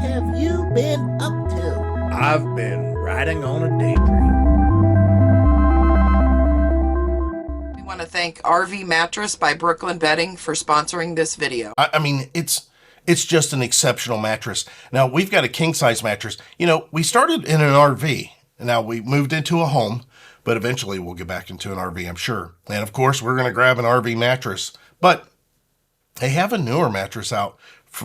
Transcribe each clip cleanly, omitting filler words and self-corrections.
have you been up to? I've been riding on a daydream. We want to thank RV Mattress by Brooklyn Bedding for sponsoring this video. I mean, it's just an exceptional mattress. Now, we've got a king-size mattress. You know, we started in an RV, and now we moved into a home, but eventually we'll get back into an RV, I'm sure. And, of course, we're going to grab an RV mattress. But they have a newer mattress out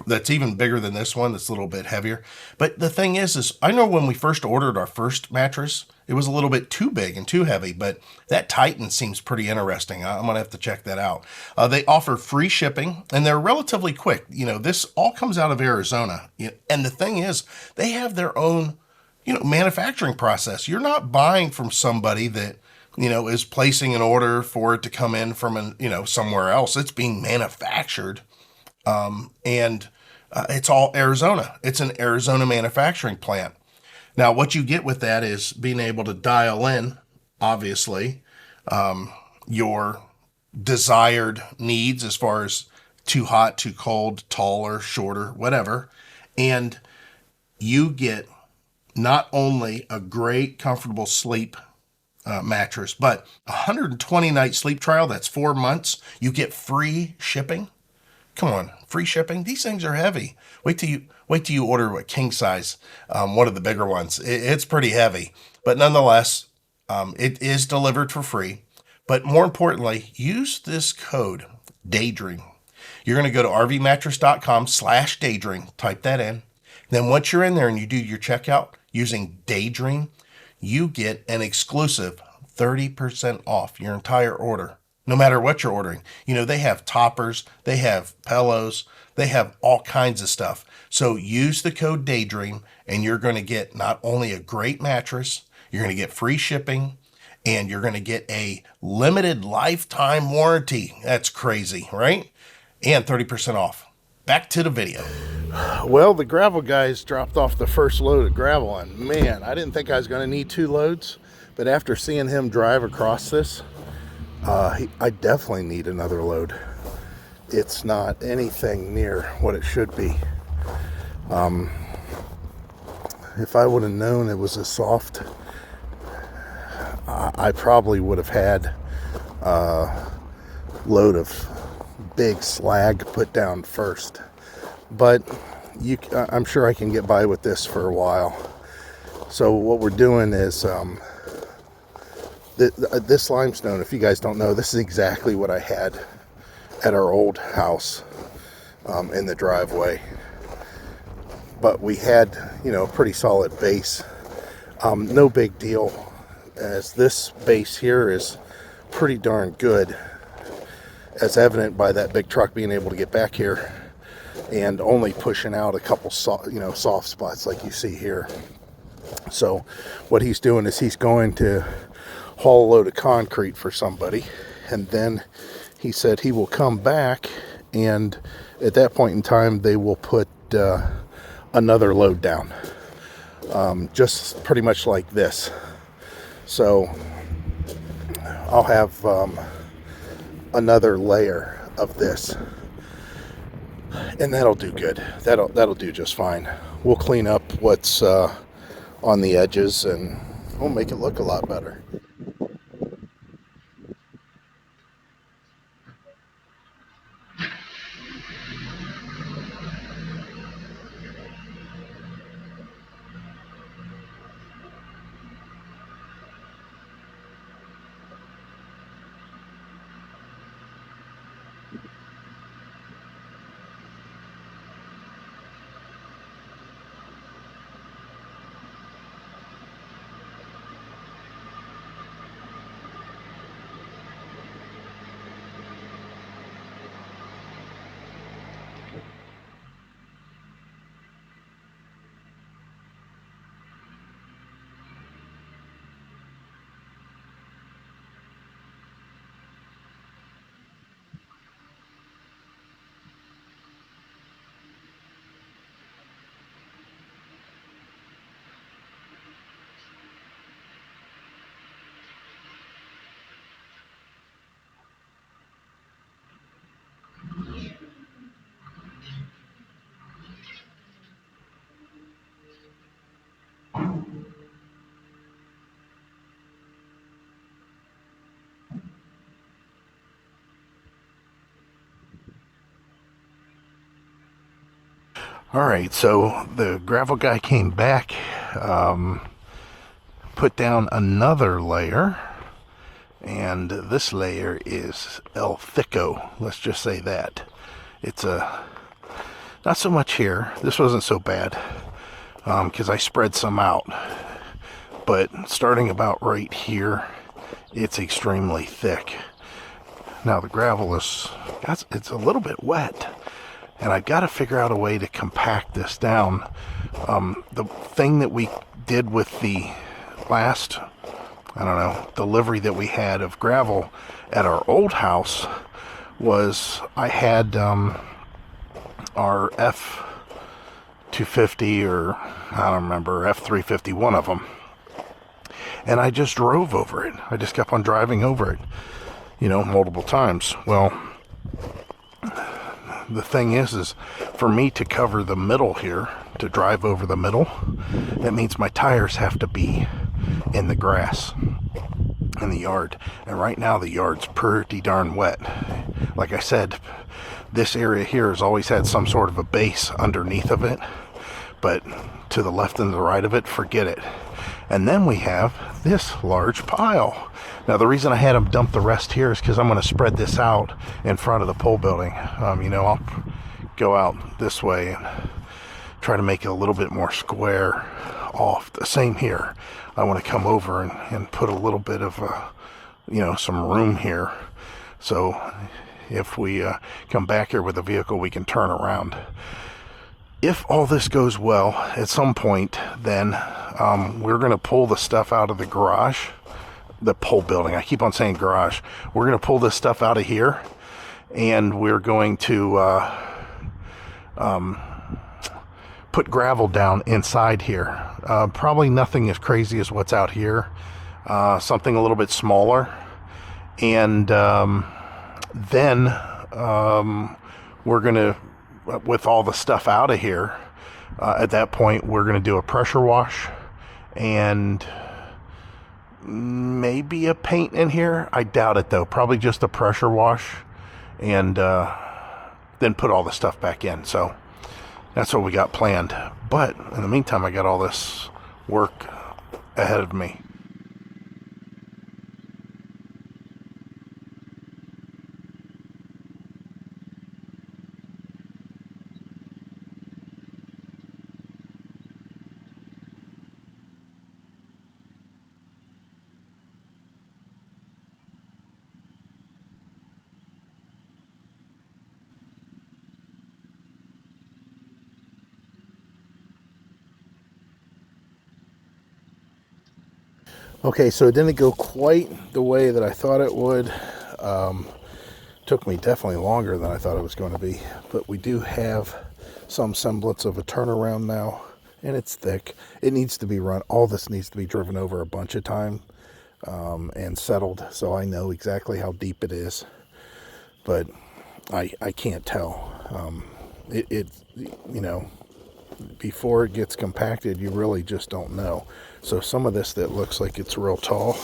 that's even bigger than this one, that's a little bit heavier. But the thing is I know when we first ordered our first mattress, it was a little bit too big and too heavy, but that Titan seems pretty interesting. I'm going to have to check that out. They offer free shipping, and they're relatively quick. You know, this all comes out of Arizona. And the thing is, they have their own, manufacturing process. You're not buying from somebody that, is placing an order for it to come in from, somewhere else. It's being manufactured. And it's all Arizona. It's an Arizona manufacturing plant. Now, what you get with that is being able to dial in, obviously, your desired needs as far as too hot, too cold, taller, shorter, whatever. And you get not only a great, comfortable sleep mattress, but 120-night sleep trial. That's 4 months. You get free shipping. Come on, free shipping. These things are heavy. Wait till you order a king size, one of the bigger ones. It's pretty heavy, but nonetheless, it is delivered for free. But more importantly, use this code Daydream. You're going to go to rvmattress.com/daydream. Type that in. Then once you're in there and you do your checkout using Daydream, you get an exclusive 30% off your entire order. No matter what you're ordering. They have toppers, they have pillows, they have all kinds of stuff. So use the code Daydream and you're going to get not only a great mattress, you're going to get free shipping, and you're going to get a limited lifetime warranty. That's crazy, right? And 30% off. Back to the video. Well, the gravel guys dropped off the first load of gravel, and man, I didn't think I was going to need 2 loads, but after seeing him drive across this, I definitely need another load. It's not anything near what it should be. If I would have known it was a soft, I probably would have had a load of big slag put down first. But I'm sure I can get by with this for a while. So what we're doing is this limestone, if you guys don't know, this is exactly what I had at our old house in the driveway. But we had, a pretty solid base. No big deal, as this base here is pretty darn good, as evident by that big truck being able to get back here and only pushing out a couple soft spots like you see here. So what he's doing is he's going to haul a load of concrete for somebody, and then he said he will come back, and at that point in time they will put another load down, just pretty much like this. So I'll have another layer of this, and that'll do good. That'll do just fine. We'll clean up what's on the edges, and we'll make it look a lot better. All right, so the gravel guy came back, put down another layer, and this layer is El Thicko. Let's just say that. It's not so much here. This wasn't so bad because I spread some out, but starting about right here, it's extremely thick. Now the gravel it's a little bit wet, and I've got to figure out a way to compact this down. The thing that we did with the last, I don't know, delivery that we had of gravel at our old house was I had our F250, or I don't remember, F350, one of them, and I just drove over it. I just kept on driving over it, multiple times. Well, the thing is for me to cover the middle here, to drive over the middle, that means my tires have to be in the grass in the yard, and right now the yard's pretty darn wet. Like I said, this area here has always had some sort of a base underneath of it, but to the left and the right of it, forget it. And then we have this large pile. Now the reason I had them dump the rest here is because I'm going to spread this out in front of the pole building. I'll go out this way and try to make it a little bit more square off. The same here. I want to come over and put a little bit of some room here, so if we come back here with a vehicle, we can turn around. If all this goes well, at some point, then we're going to pull the stuff out of the garage, the pole building. I keep on saying garage. We're going to pull this stuff out of here, and we're going to put gravel down inside here. Probably nothing as crazy as what's out here. Something a little bit smaller. And then we're going to, with all the stuff out of here, at that point, we're going to do a pressure wash and maybe a paint in here. I doubt it, though. Probably just a pressure wash, and then put all the stuff back in. So that's what we got planned. But in the meantime, I got all this work ahead of me. Okay, so it didn't go quite the way that I thought it would. Took me definitely longer than I thought it was going to be. But we do have some semblance of a turnaround now, and it's thick. It needs to be run. All this needs to be driven over a bunch of times and settled, so I know exactly how deep it is. But I can't tell. Before it gets compacted, you really just don't know. So some of this that looks like it's real tall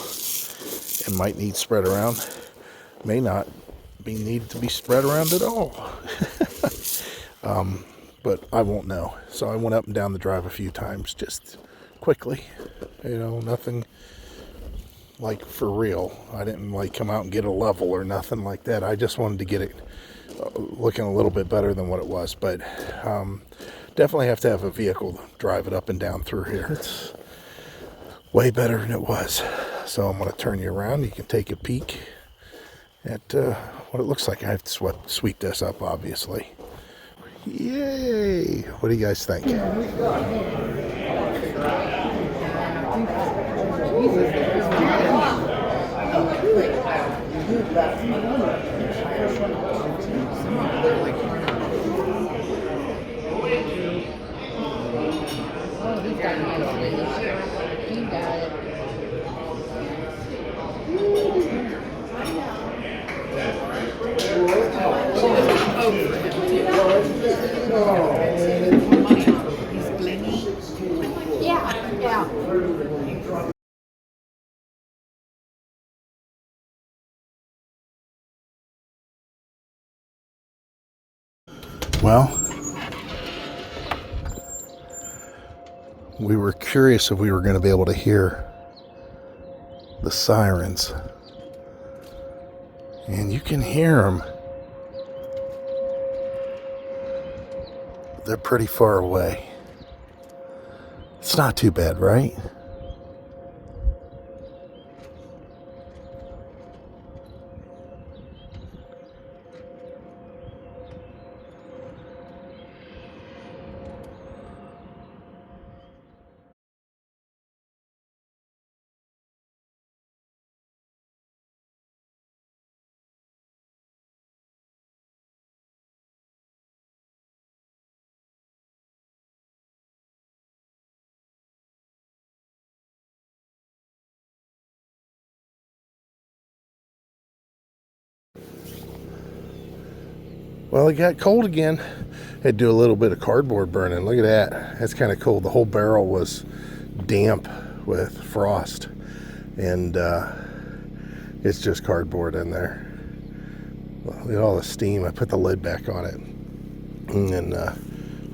and might need spread around may not need to be spread around at all. But I won't know. So I went up and down the drive a few times just quickly. Nothing like for real. I didn't come out and get a level or nothing like that. I just wanted to get it looking a little bit better than what it was. But definitely have to have a vehicle to drive it up and down through here. It's way better than it was. So I'm going to turn you around. You can take a peek at what it looks like. I have to sweep this up, obviously. Yay! What do you guys think? Well, we were curious if we were going to be able to hear the sirens. And you can hear them. They're pretty far away. It's not too bad, right? Well, it got cold again. Had to do a little bit of cardboard burning. Look at that. That's kind of cool. The whole barrel was damp with frost. And it's just cardboard in there. Look at all the steam. I put the lid back on it. And then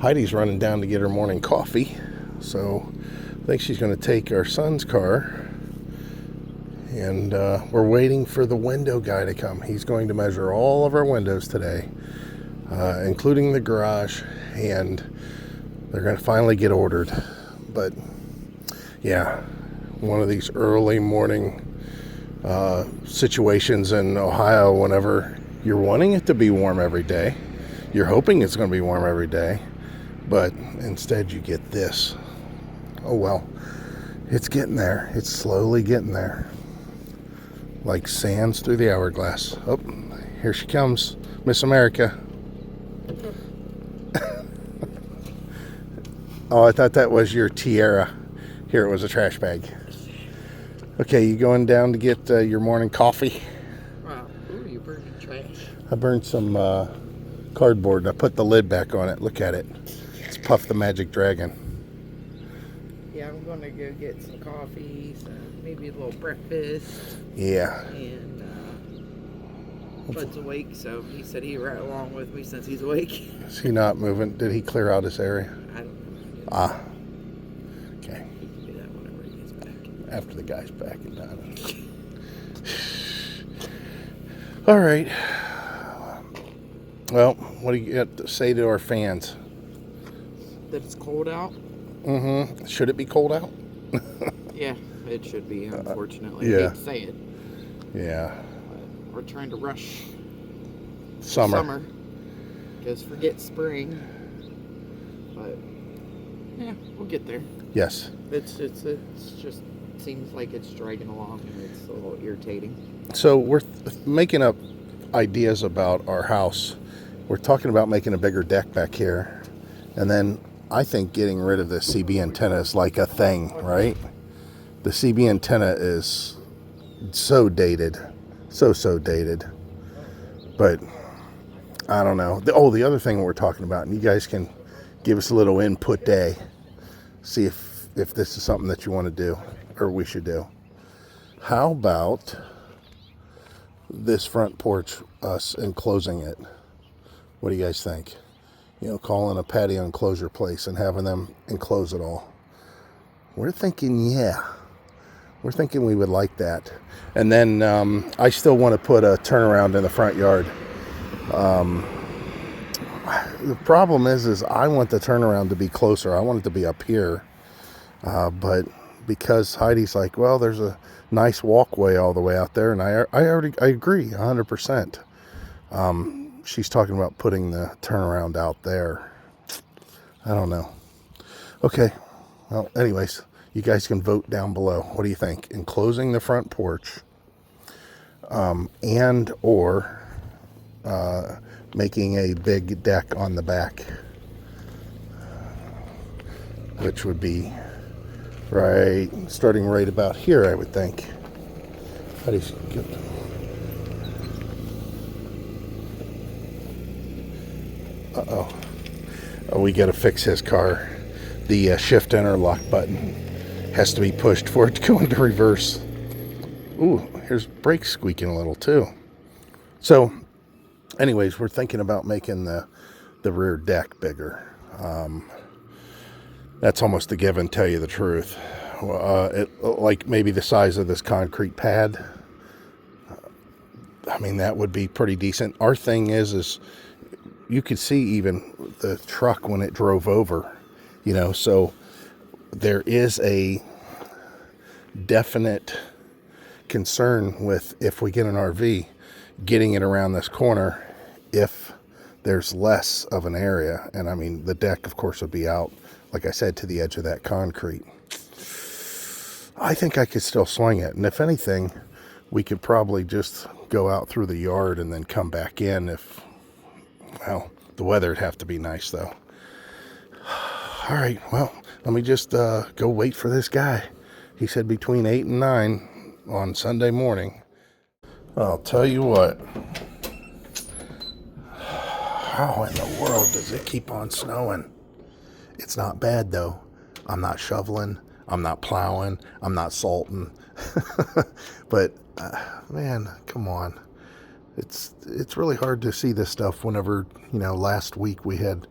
Heidi's running down to get her morning coffee. So I think she's going to take our son's car. And we're waiting for the window guy to come. He's going to measure all of our windows today. Including the garage, and they're going to finally get ordered. But yeah, one of these early morning situations in Ohio, whenever you're wanting it to be warm every day, you're hoping it's going to be warm every day, but instead you get this. Oh well, it's getting there. It's slowly getting there, like sands through the hourglass. Oh, here she comes, Miss America. Oh, I thought that was your tiara. Here, it was a trash bag. Okay, you going down to get your morning coffee? Wow. Ooh, you burning trash. I burned some cardboard. I put the lid back on it. Look at it. It's Puff the Magic Dragon. Yeah, I'm going to go get some coffee, maybe a little breakfast. Yeah. And Bud's awake, so he said he'd ride along with me since he's awake. Is he not moving? Did he clear out his area? I don't know. Ah. Okay. He can do that whenever he gets back. After the guy's back and done. All right. Well, what do you have to say to our fans? That it's cold out? Mm-hmm. Should it be cold out? Yeah, it should be, unfortunately. Yeah. I hate to say it. Yeah. But we're trying to rush Summer. Because forget spring. But yeah, we'll get there. Yes. It's just seems like it's dragging along and it's a little irritating. So we're making up ideas about our house. We're talking about making a bigger deck back here. And then I think getting rid of the CB antenna is like a thing, right? The CB antenna is so dated. So dated. But I don't know. The other thing we're talking about, and you guys can give us a little input day. See if this is something that you want to do or we should do. How about this front porch, us enclosing it? What do you guys think? You know, calling a patio enclosure place and having them enclose it all. We're thinking, yeah. We're thinking we would like that. And then I still want to put a turnaround in the front yard. The problem is I want the turnaround to be closer. I want it to be up here. But because Heidi's like, well, there's a nice walkway all the way out there. And I agree 100%. She's talking about putting the turnaround out there. I don't know. Okay. Well, anyways, you guys can vote down below. What do you think? Enclosing the front porch and or making a big deck on the back, which would be starting right about here, I would think. How do you get? Uh-oh. Oh, we got to fix his car. The shift interlock button has to be pushed for it to go into reverse. Ooh, here's brakes squeaking a little too. So, anyways, we're thinking about making the rear deck bigger. That's almost a given, tell you the truth. Like maybe the size of this concrete pad. I mean, that would be pretty decent. Our thing is you could see even the truck when it drove over, you know, so there is a definite concern with, if we get an RV, getting it around this corner if there's less of an area. And I mean, the deck, of course, would be out, like I said, to the edge of that concrete. I think I could still swing it. And if anything, we could probably just go out through the yard and then come back in if, well, the weather would have to be nice, though. All right, well, let me just go wait for this guy. He said between 8 and 9 on Sunday morning. I'll tell you what. How in the world does it keep on snowing? It's not bad, though. I'm not shoveling. I'm not plowing. I'm not salting. But, man, come on. It's really hard to see this stuff whenever, you know, last week we had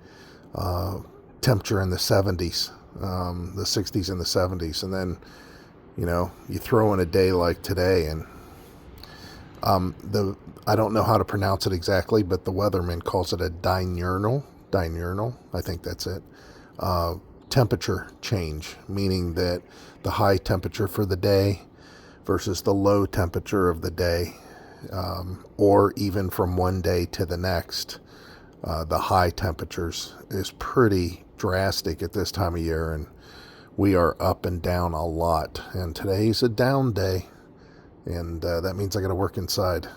temperature in the 70s, the 60s and the 70s. And then, you know, you throw in a day like today and I don't know how to pronounce it exactly, but the weatherman calls it a diurnal, I think that's it, temperature change, meaning that the high temperature for the day versus the low temperature of the day, or even from one day to the next, the high temperatures is pretty drastic at this time of year, and we are up and down a lot. And today's a down day, and that means I got to work inside.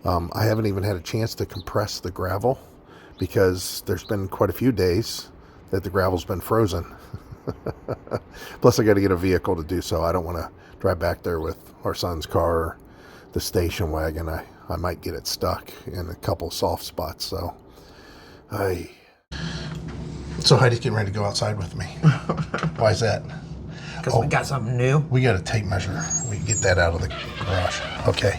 I haven't even had a chance to compress the gravel because there's been quite a few days that the gravel's been frozen. Plus I got to get a vehicle to do so. I don't want to drive back there with our son's car or the station wagon. I might get it stuck in a couple soft spots. So Heidi's getting ready to go outside with me. Why is that? Because we got something new. We got a tape measure. We can get that out of the garage. Okay.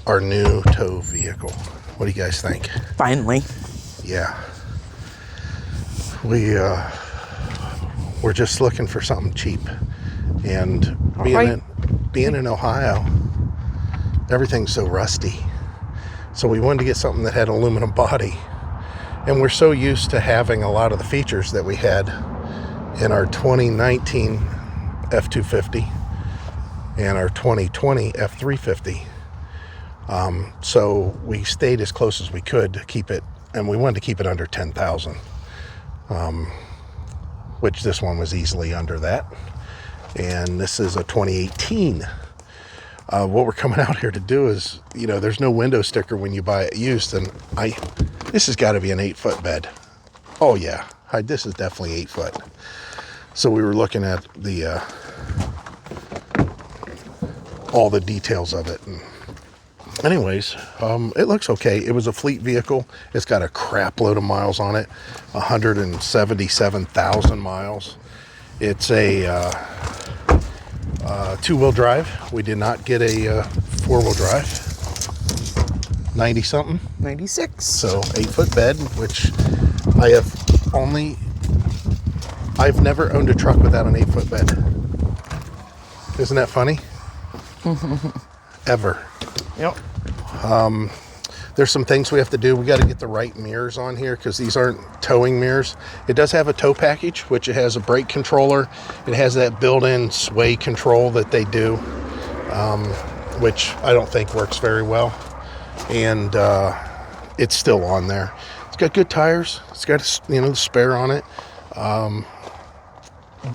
Our new tow vehicle. What do you guys think? Finally. Yeah. We're just looking for something cheap. And being in Ohio, everything's so rusty. So we wanted to get something that had an aluminum body. And we're so used to having a lot of the features that we had in our 2019 F-250 and our 2020 F-350. So we stayed as close as we could to keep it, and we wanted to keep it under 10,000, which this one was easily under that. And this is a 2018. What we're coming out here to do is, you know, there's no window sticker when you buy it used, and this has got to be an 8-foot bed. Oh yeah, this is definitely 8 foot. So we were looking at the all the details of it. And anyways, it looks okay. It was a fleet vehicle. It's got a crap load of miles on it, 177,000 miles. It's a two-wheel drive. We did not get a four-wheel drive. 90 something. 96. So 8-foot bed, which I've never owned a truck without an 8-foot bed. Isn't that funny? Ever. Yep. There's some things we have to do. We got to get the right mirrors on here because these aren't towing mirrors. It does have a tow package, which it has a brake controller. It has that built-in sway control that they do, which I don't think works very well. And it's still on there. It's got good tires. It's got the spare on it.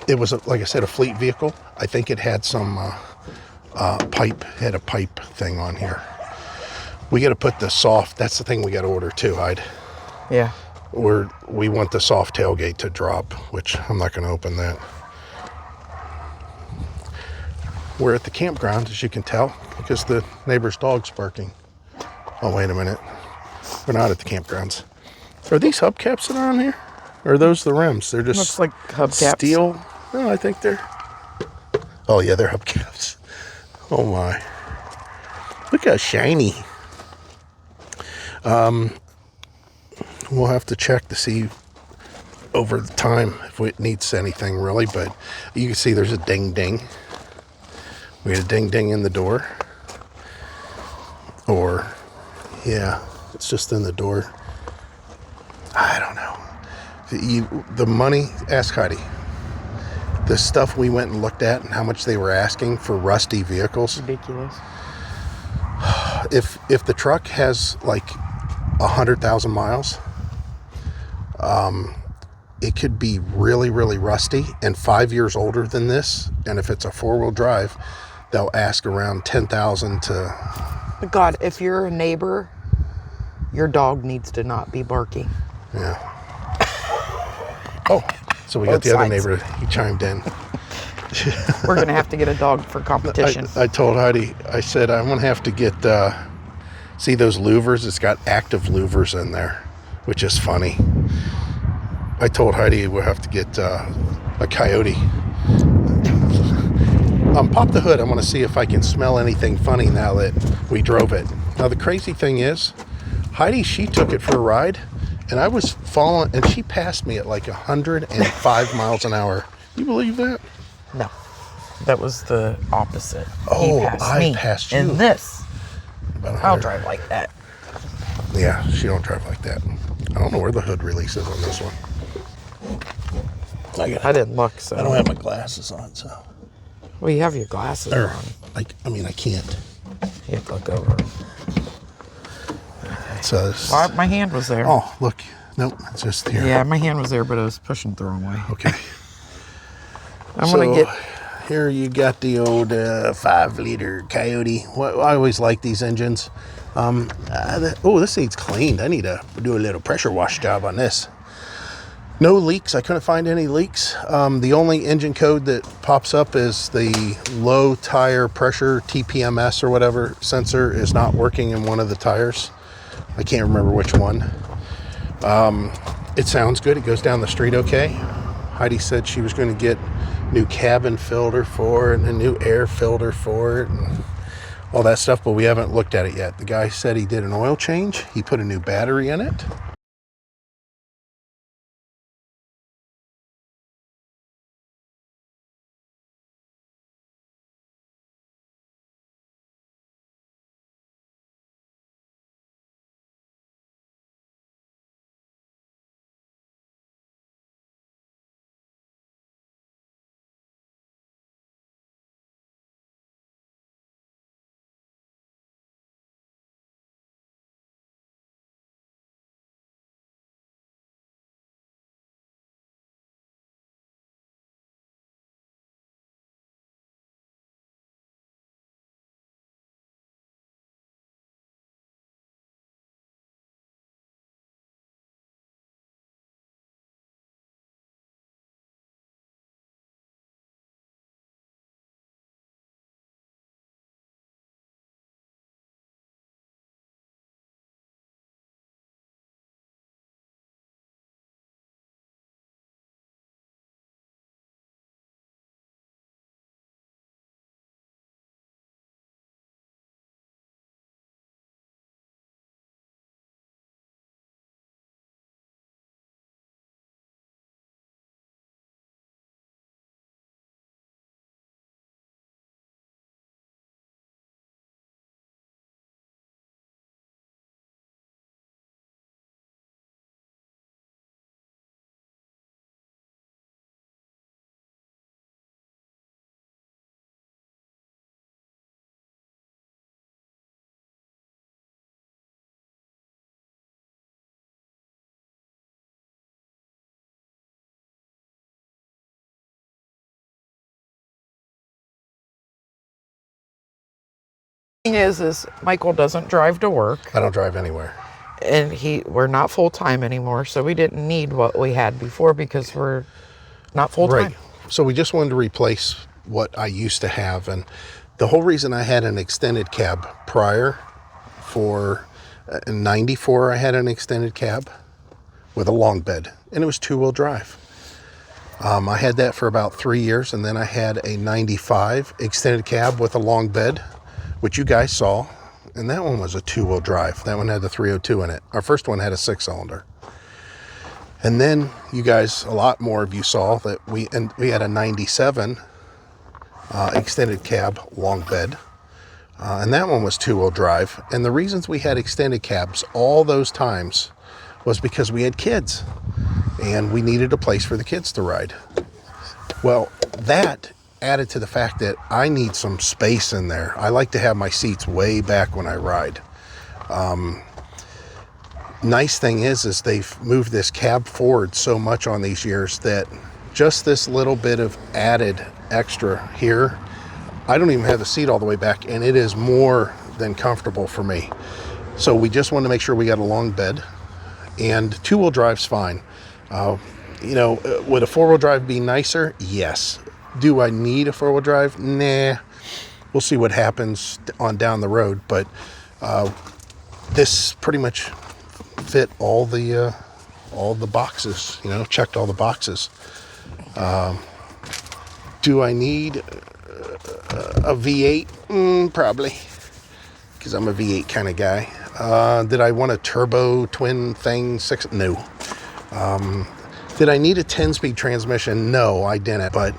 It was, like I said, a fleet vehicle. I think it had some pipe thing on here. We got to put the soft, that's the thing we got to order too, Hyde. Yeah. We want the soft tailgate to drop, which I'm not going to open that. We're at the campground, as you can tell, because the neighbor's dog's barking. Oh, wait a minute. We're not at the campgrounds. Are these hubcaps that are on here? Or are those the rims? They're just looks like hubcaps. Steel. No, I think they're... Oh, yeah, they're hubcaps. Oh, my. Look how shiny. We'll have to check to see over the time if it needs anything really, but you can see there's a ding ding. We had a ding ding in the door. Or, yeah, it's just in the door. I don't know. The money, ask Heidi. The stuff we went and looked at and how much they were asking for rusty vehicles. Ridiculous. If the truck has like 100,000 miles, it could be really, really rusty and 5 years older than this. And if it's a 4-wheel drive, they'll ask around 10,000 to... But God, if you're a neighbor, your dog needs to not be barking. Yeah. Oh, so we got the other neighbor. He chimed in. We're going to have to get a dog for competition. I told Heidi, I said, I'm going to have to get, see those louvers? It's got active louvers in there, which is funny. I told Heidi we'll have to get a coyote. Pop the hood. I want to see if I can smell anything funny now that we drove it. Now, the crazy thing is, Heidi, she took it for a ride, and I was following, and she passed me at like 105 miles an hour. You believe that? No. That was the opposite. Oh, He passed I me passed you. in this. About I'll 100. drive like that. Yeah, she don't drive like that. I don't know where the hood release is on this one. I didn't look, so. I don't have my glasses on, so. Well, you have your glasses on. I can't. You have to look over. It's My hand was there. Oh, look. Nope, it's just here. Yeah, my hand was there, but I was pushing the wrong way. Okay. I'm going to get... Here you got the old 5-liter Coyote. I always like these engines. This needs cleaned. I need to do a little pressure wash job on this. No leaks. I couldn't find any leaks. The only engine code that pops up is the low tire pressure TPMS or whatever sensor is not working in one of the tires. I can't remember which one. It sounds good. It goes down the street okay. Heidi said she was going to get new cabin filter for it and a new air filter for it and all that stuff, but we haven't looked at it yet. The guy said he did an oil change. He put a new battery in it. The thing is Michael doesn't drive to work, I don't drive anywhere. and we're not full-time anymore, so we didn't need what we had before because we're not full-time. Right. So we just wanted to replace what I used to have. And the whole reason I had an extended cab prior for in 94, I had an extended cab with a long bed, and it was 2-wheel drive. I had that for about 3 years, and then I had a 95 extended cab with a long bed, which you guys saw, and that one was a 2-wheel drive. That one had the 302 in it. Our first one had a 6-cylinder. And then you guys, a lot more of you saw that we had a 97 extended cab long bed. And that one was 2-wheel drive. And the reasons we had extended cabs all those times was because we had kids and we needed a place for the kids to ride. Well, that added to the fact that I need some space in there. I like to have my seats way back when I ride. Nice thing is they've moved this cab forward so much on these years that just this little bit of added extra here, I don't even have the seat all the way back, and it is more than comfortable for me. So we just wanted to make sure we got a long bed, and 2-wheel drive's fine. Would a 4-wheel drive be nicer? Yes. Do I need a 4-wheel drive? Nah. We'll see what happens on down the road, but this pretty much fit all the boxes, checked all the boxes. Do I need a V8? Probably, because I'm a V8 kind of guy. Did I want a turbo twin thing? No. Did I need a 10-speed transmission? No, I didn't, but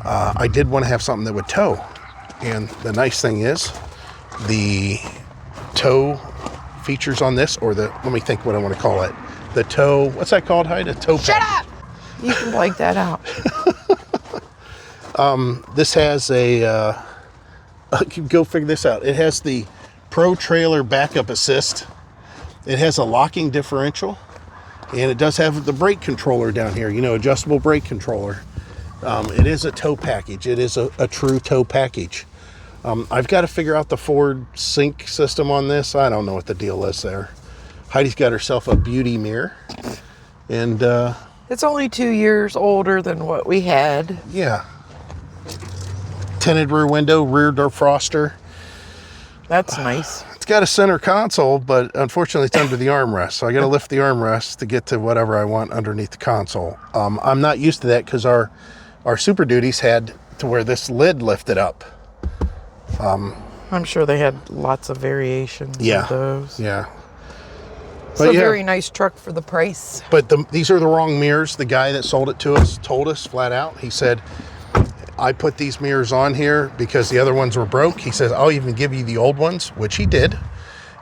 I did want to have something that would tow. And the nice thing is the tow features on this, or let me think what I want to call it. The tow, what's that called, Heidi? Tow Shut package. up! You can blank that out. This has go figure this out. It has the Pro Trailer Backup Assist. It has a locking differential, and it does have the brake controller down here, adjustable brake controller. It is a tow package. It is a true tow package. I've got to figure out the Ford sync system on this. I don't know what the deal is there. Heidi's got herself a beauty mirror, and It's only 2 years older than what we had. yeah. Tinted rear window, rear defroster. That's nice. It's got a center console, but unfortunately it's under the armrest. So I got to lift the armrest to get to whatever I want underneath the console. I'm not used to that because our Super Duties had to where this lid lifted up. I'm sure they had lots of variations of those. Yeah. It's a very nice truck for the price. But these are the wrong mirrors. The guy that sold it to us told us flat out. He said, I put these mirrors on here because the other ones were broke. He says, I'll even give you the old ones, which he did.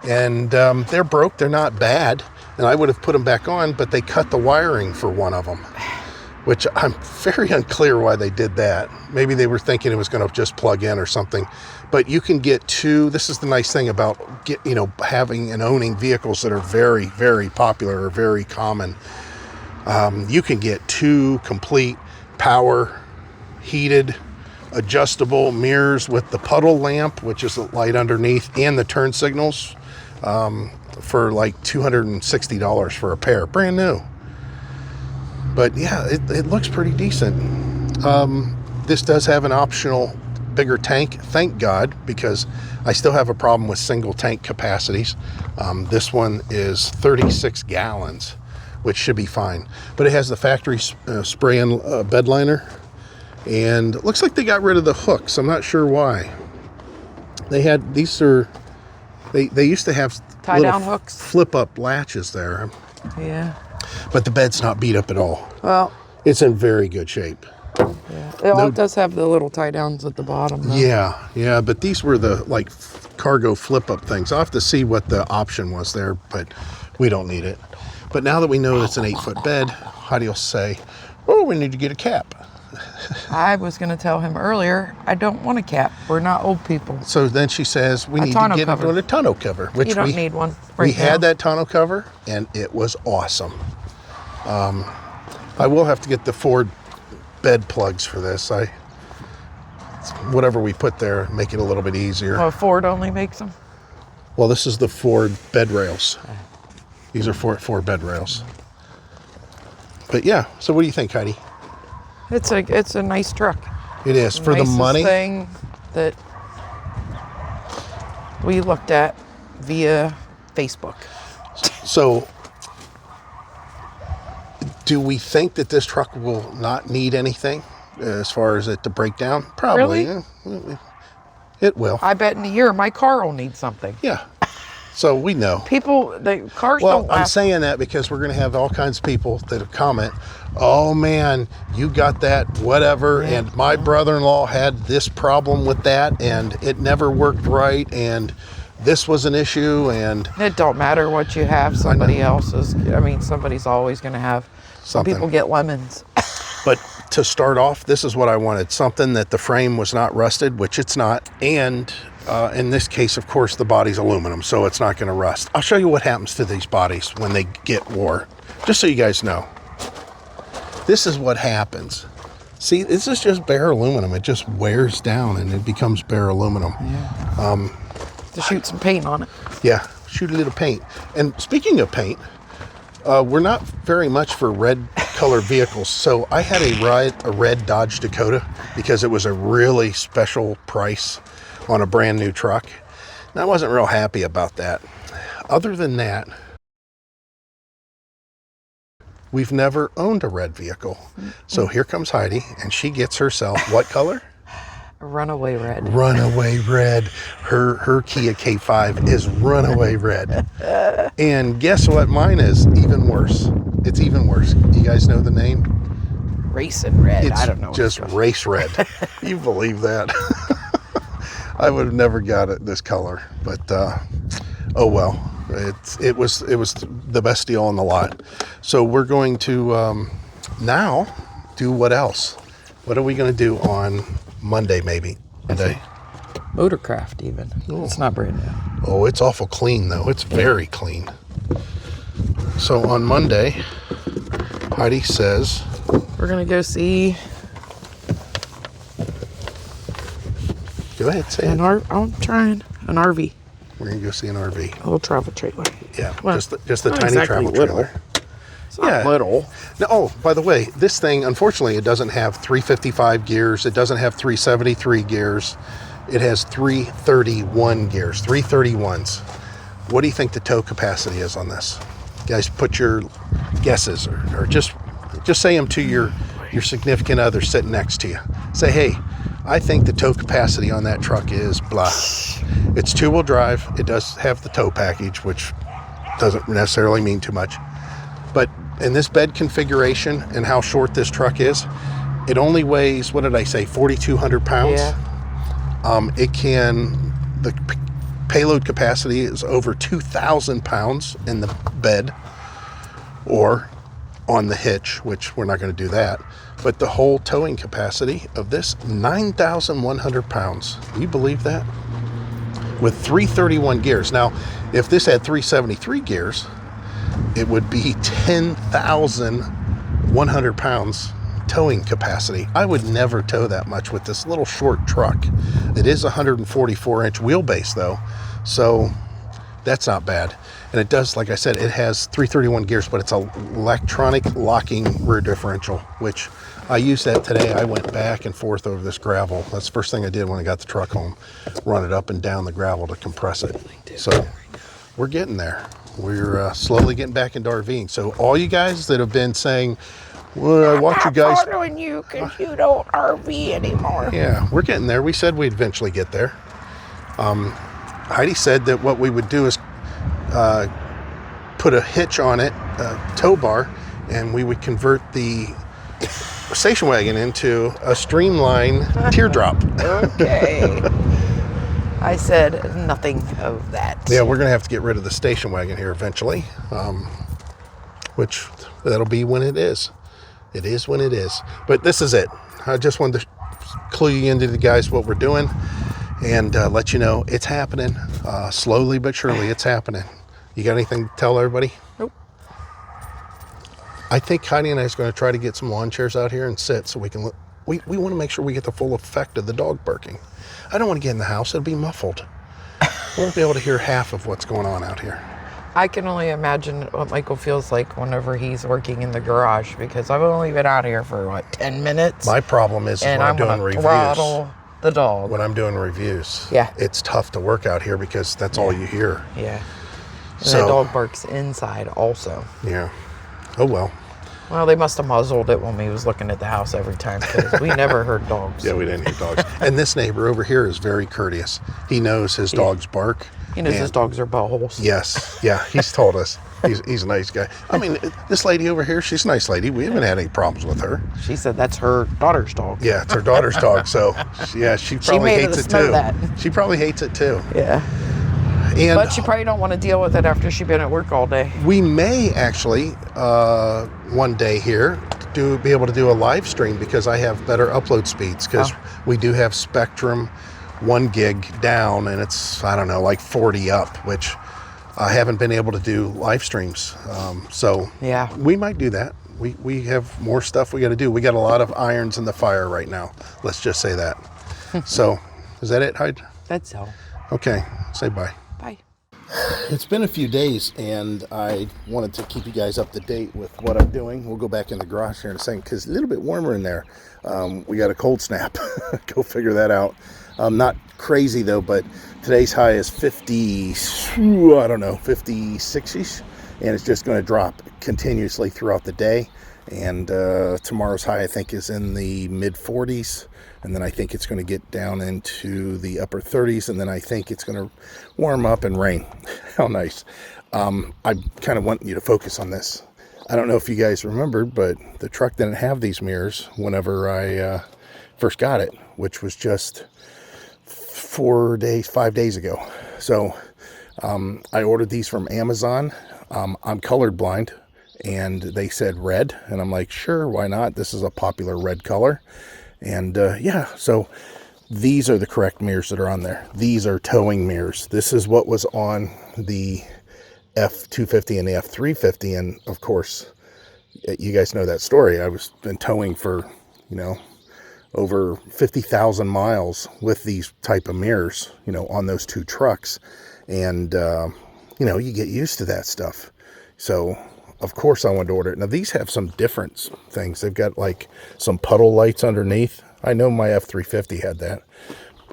And they're broke. They're not bad. And I would have put them back on, but they cut the wiring for one of them, which I'm very unclear why they did that. Maybe they were thinking it was going to just plug in or something. But you can get two. This is the nice thing about having and owning vehicles that are very, very popular or very common. You can get two complete power heated adjustable mirrors with the puddle lamp, which is the light underneath, and the turn signals for like $260 for a pair, brand new. But yeah, it looks pretty decent. This does have an optional bigger tank, thank God, because I still have a problem with single tank capacities. This one is 36 gallons, which should be fine. But it has the factory spray-in bed liner, and it looks like they got rid of the hooks. I'm not sure why. They used to have Tie-down hooks. flip-up latches there. Yeah. But the bed's not beat up at all. Well, It's in very good shape. yeah. It does have the little tie-downs at the bottom, though. Yeah, but these were the cargo flip-up things. I'll have to see what the option was there, but we don't need it. But now that we know it's an 8-foot bed, Heidi will say, oh, we need to get a cap. I was going to tell him earlier, I don't want a cap. We're not old people. So then she says, we need to tonneau get cover. a tonneau cover, which You don't need one we right had now. that tonneau cover, and it was awesome. I will have to get the Ford bed plugs for this. Whatever we put there, make it a little bit easier. Oh, Ford only makes them? Well, this is the Ford bed rails. These are Ford bed rails. But yeah, so what do you think, Heidi? It's a nice truck. It is. For the Nicest money, thing that we looked at via Facebook. so do we think that this truck will not need anything as far as it to break down? Probably. Really? Yeah, it will. I bet in a year my car will need something. Yeah. So we know. People, the cars Well, don't I'm last. saying that because we're going to have all kinds of people that comment, oh man, you got that whatever, and my brother-in-law had this problem with that, and it never worked right, and this was an issue, and It don't matter what you have. Somebody else's. I mean, somebody's always going to have. Some Something. people get lemons. but to start off, this is what I wanted. Something that the frame was not rusted, which it's not, and in this case, of course, the body's aluminum, so it's not going to rust. I'll show you what happens to these bodies when they get wore, just so you guys know. This is what happens. See, this is just bare aluminum. It just wears down and it becomes bare aluminum. To shoot some paint on it. Yeah, shoot a little paint. And speaking of paint, we're not very much for red color vehicles. So I had a red Dodge Dakota because it was a really special price on a brand new truck. And I wasn't real happy about that. Other than that, we've never owned a red vehicle. So here comes Heidi, and she gets herself what color? Runaway red. Runaway red. Her Kia K5 is runaway red. And guess what mine is? Even worse. It's even worse. You guys know the name? Racing red. It's I don't know. what just it's called. race red. You believe that? I would have never got it this color, but oh well. It was the best deal on the lot. So we're going to now do what else? What are we going to do on Monday, maybe? Monday. Motorcraft even. It's not brand new. Oh, it's awful clean though. It's very clean. So on Monday, Heidi says We're gonna go see go ahead, say an it. I'm trying an RV, We're gonna go see an RV. a little travel trailer. Yeah, Well, just the not tiny exactly travel little. trailer. It's not little. Now, oh, by the way, this thing, unfortunately, it doesn't have 355 gears. It doesn't have 373 gears. It has 331 gears, 331s. What do you think the tow capacity is on this? Guys, put your guesses or just say them to your significant other sitting next to you. Say, hey, I think the tow capacity on that truck is blah. It's two-wheel drive. It does have the tow package, which doesn't necessarily mean too much. But in this bed configuration and how short this truck is, it only weighs, what did I say, 4,200 pounds? Yeah. The payload capacity is over 2,000 pounds in the bed or on the hitch, which we're not going to do that. But the whole towing capacity of this, 9,100 pounds. Do you believe that? With 331 gears. Now, if this had 373 gears, it would be 10,100 pounds towing capacity. I would never tow that much with this little short truck. It is a 144-inch wheelbase though, so that's not bad. And it does, like I said, it has 331 gears, but it's an electronic locking rear differential, which I used that today. I went back and forth over this gravel. That's the first thing I did when I got the truck home, run it up and down the gravel to compress it. So we're getting there. We're slowly getting back into RVing. So all you guys that have been saying, well, I watch you guys. I'm following you because you don't RV anymore. Yeah, we're getting there. We said we'd eventually get there. Heidi said that what we would do is put a hitch on it, a tow bar, and we would convert the station wagon into a streamline teardrop. Okay. I said nothing of that. Yeah, we're going to have to get rid of the station wagon here eventually, which that'll be when it is. It is when it is. But this is it. I just wanted to clue you into the guys what we're doing and let you know it's happening. Slowly but surely, it's happening. You got anything to tell everybody? Nope. I think Heidi and I is going to try to get some lawn chairs out here and sit so we can look. We want to make sure we get the full effect of the dog barking. I don't want to get in the house. It'll be muffled. We won't be able to hear half of what's going on out here. I can only imagine what Michael feels like whenever he's working in the garage because I've only been out here for 10 minutes. My problem is and when I'm I'm doing gonna reviews. throttle the dog. When I'm doing reviews, Yeah. it's tough to work out here because that's all you hear. Yeah. And So- the dog barks inside also. Yeah. Oh well. Well, they must have muzzled it when we was looking at the house every time because we never heard dogs. Yeah, we didn't hear dogs. And this neighbor over here is very courteous. He knows his dogs bark. He knows his dogs are buttholes. Yes, yeah, he's told us. He's a nice guy. I mean, this lady over here, she's a nice lady. We haven't had any problems with her. She said that's her daughter's dog. Yeah, it's her daughter's dog. So, yeah, she probably hates it too. That. She probably hates it too. Yeah. And But she probably don't want to deal with it after she's been at work all day. we may actually, one day here, be able to do a live stream because I have better upload speeds because we do have Spectrum 1 gig down and it's, I don't know, like 40 up, which I haven't been able to do live streams. So Yeah. we might do that. We have more stuff we got to do. We got a lot of irons in the fire right now. Let's just say that. So is that it, Heidi? That's all. Okay, say bye. Bye. It's been a few days, and I wanted to keep you guys up to date with what I'm doing. We'll go back in the garage here in a second because it's a little bit warmer in there. We got a cold snap. Go figure that out. Not crazy, though, but today's high is 56-ish, and it's just going to drop continuously throughout the day. And tomorrow's high, I think, is in the mid-40s. And then I think it's going to get down into the upper 30s. And then I think it's going to warm up and rain. How nice. I kind of want you to focus on this. I don't know if you guys remembered, but the truck didn't have these mirrors whenever I first got it, which was just 5 days ago. So I ordered these from Amazon. I'm colorblind. And they said red. And I'm like, sure, why not? This is a popular red color. And yeah, so these are the correct mirrors that are on there. These are towing mirrors. This is what was on the F250 and the F350. And of course, you guys know that story. I was been towing for, over 50,000 miles with these type of mirrors, on those two trucks. And, you get used to that stuff. So of course I wanted to order it. Now these have some different things. They've got like some puddle lights underneath. I know my F350 had that.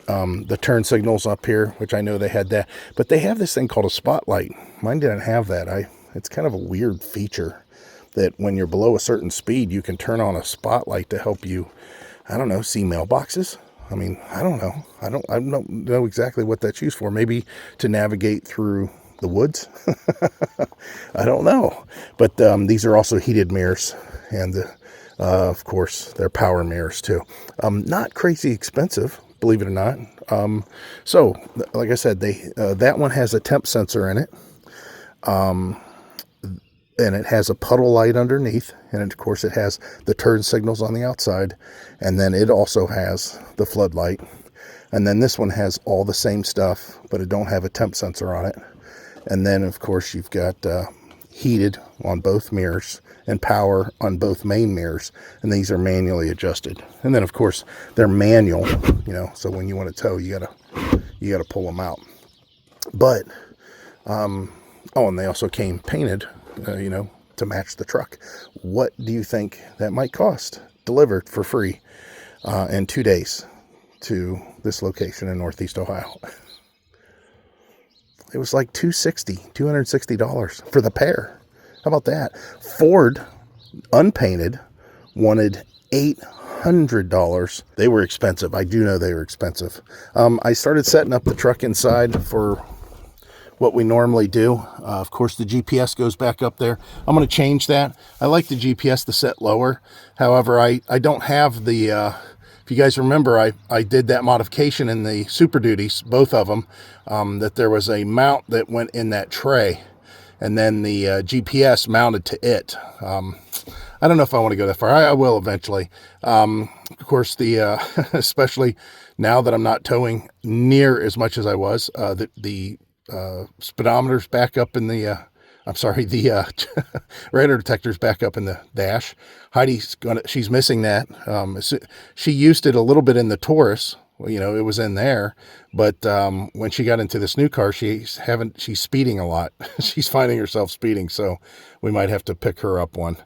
The turn signals up here, which I know they had that. But they have this thing called a spotlight. Mine didn't have that. It's kind of a weird feature that when you're below a certain speed, you can turn on a spotlight to help you, I don't know, see mailboxes. I mean, I don't know. I don't know exactly what that's used for. Maybe to navigate through the woods. I don't know. But these are also heated mirrors. And of course, they're power mirrors too. Not crazy expensive, believe it or not. So, like I said, that one has a temp sensor in it. And it has a puddle light underneath. And of course, it has the turn signals on the outside. And then it also has the floodlight. And then this one has all the same stuff, but it don't have a temp sensor on it. And then, of course, you've got heated on both mirrors and power on both main mirrors. And these are manually adjusted. And then, of course, they're manual, so when you want to tow, you gotta pull them out. But, and they also came painted, to match the truck. What do you think that might cost? Delivered for free in 2 days to this location in Northeast Ohio. It was like $260 for the pair. How about that? Ford, unpainted, wanted $800. They were expensive. I do know they were expensive. I started setting up the truck inside for what we normally do. Of course, the GPS goes back up there. I'm going to change that. I like the GPS to set lower. However, I don't have the... If you guys remember, I did that modification in the Super Duties, both of them, that there was a mount that went in that tray, and then the GPS mounted to it. I don't know if I want to go that far. I will eventually. Of course, especially now that I'm not towing near as much as I was, the speedometer's back up in the... the radar detector's back up in the dash. She's missing that. She used it a little bit in the Taurus. It was in there, but when she got into this new car, she's speeding a lot. She's finding herself speeding, so we might have to pick her up one.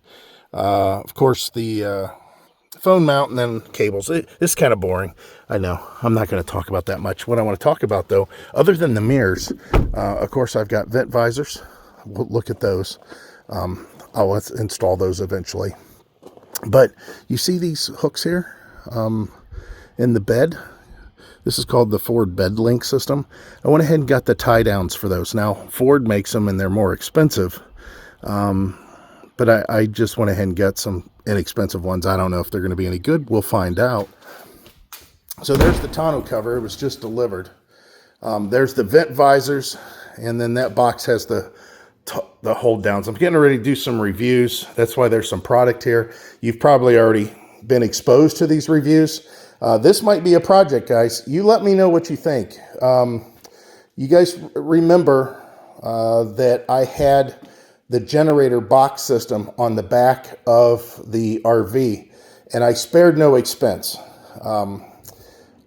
Of course, the phone mount and then cables. It's kind of boring. I know. I'm not going to talk about that much. What I want to talk about, though, other than the mirrors, of course, I've got vent visors. We'll look at those. I'll install those eventually. But you see these hooks here in the bed? This is called the Ford Bed Link system. I went ahead and got the tie downs for those. Now, Ford makes them and they're more expensive. But I just went ahead and got some inexpensive ones. I don't know if they're going to be any good. We'll find out. So there's the tonneau cover. It was just delivered. There's the vent visors. And then that box has the hold downs. I'm getting ready to do some reviews. That's why there's some product here. You've probably already been exposed to these reviews. This might be a project, guys. You let me know what you think. You guys remember that I had the generator box system on the back of the RV, and I spared no expense.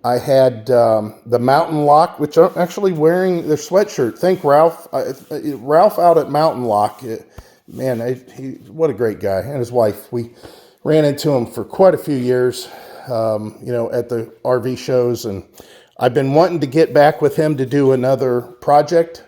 I had the Mountain Lock, which I'm actually wearing their sweatshirt. Thank Ralph. Ralph out at Mountain Lock. Man, what a great guy. And his wife. We ran into him for quite a few years, at the RV shows. And I've been wanting to get back with him to do another project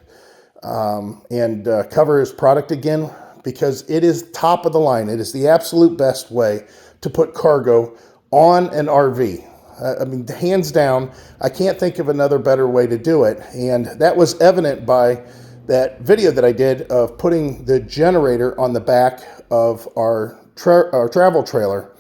and cover his product again, because it is top of the line. It is the absolute best way to put cargo on an RV. I mean, hands down, I can't think of another better way to do it. And that was evident by that video that I did of putting the generator on the back of our travel trailer.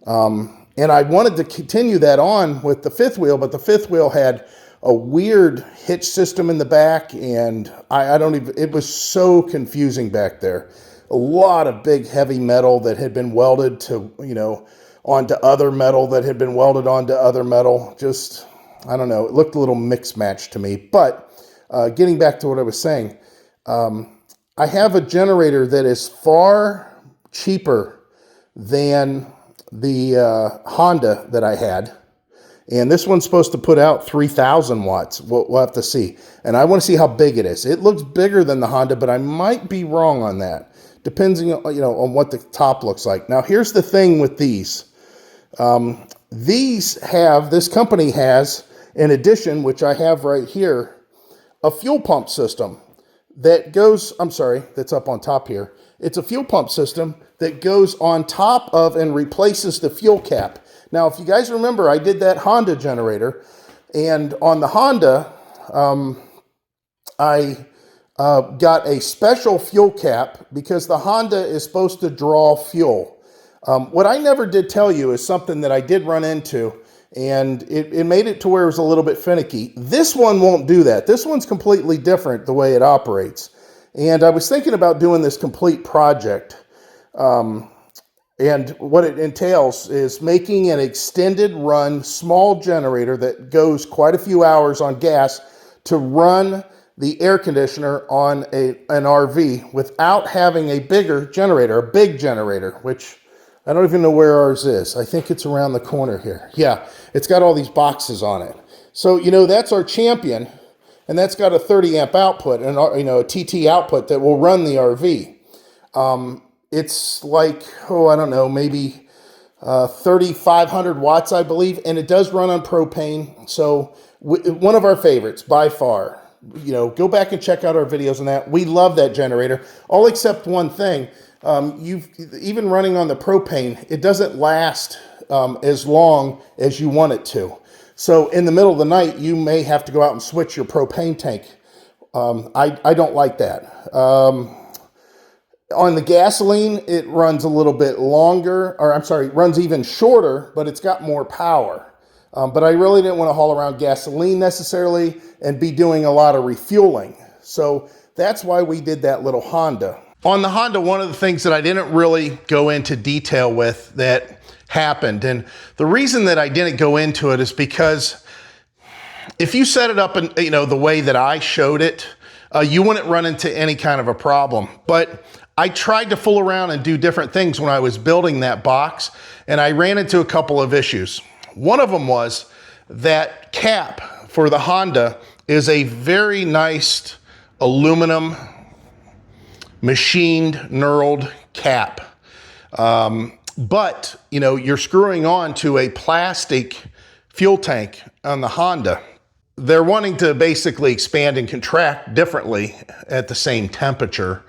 And I wanted to continue that on with the fifth wheel, but the fifth wheel had a weird hitch system in the back, and it was so confusing back there. A lot of big heavy metal that had been welded to, onto other metal that had been welded onto other metal. Just, I don't know, it looked a little mixed match to me. But getting back to what I was saying, I have a generator that is far cheaper than the Honda that I had. And this one's supposed to put out 3,000 watts. We'll have to see. And I want to see how big it is. It looks bigger than the Honda, but I might be wrong on that, depending on what the top looks like. Now, here's the thing with these. This company has, in addition, which I have right here, a fuel pump system that goes, that's up on top here. It's a fuel pump system that goes on top of and replaces the fuel cap. Now, if you guys remember, I did that Honda generator, and on the Honda, I got a special fuel cap because the Honda is supposed to draw fuel. What I never did tell you is something that I did run into, and it made it to where it was a little bit finicky. This one won't do that. This one's completely different the way it operates. And I was thinking about doing this complete project. And what it entails is making an extended run small generator that goes quite a few hours on gas to run the air conditioner on an RV without having a bigger generator, a big generator, which I don't even know where ours is. I think it's around the corner here. Yeah, it's got all these boxes on it. So, that's our Champion, and that's got a 30 amp output and, a TT output that will run the RV. It's like, maybe 3,500 watts, I believe, and it does run on propane. So one of our favorites by far. Go back and check out our videos on that. We love that generator, all except one thing. Even running on the propane, it doesn't last as long as you want it to. So in the middle of the night, you may have to go out and switch your propane tank. I don't like that. On the gasoline, it runs a little bit longer, runs even shorter, but it's got more power. But I really didn't want to haul around gasoline necessarily and be doing a lot of refueling. So that's why we did that little Honda. On the Honda, one of the things that I didn't really go into detail with that happened, and the reason that I didn't go into it is because if you set it up in, the way that I showed it, you wouldn't run into any kind of a problem. But I tried to fool around and do different things when I was building that box, and I ran into a couple of issues. One of them was that cap for the Honda is a very nice aluminum machined knurled cap. But, you're screwing on to a plastic fuel tank on the Honda. They're wanting to basically expand and contract differently at the same temperature.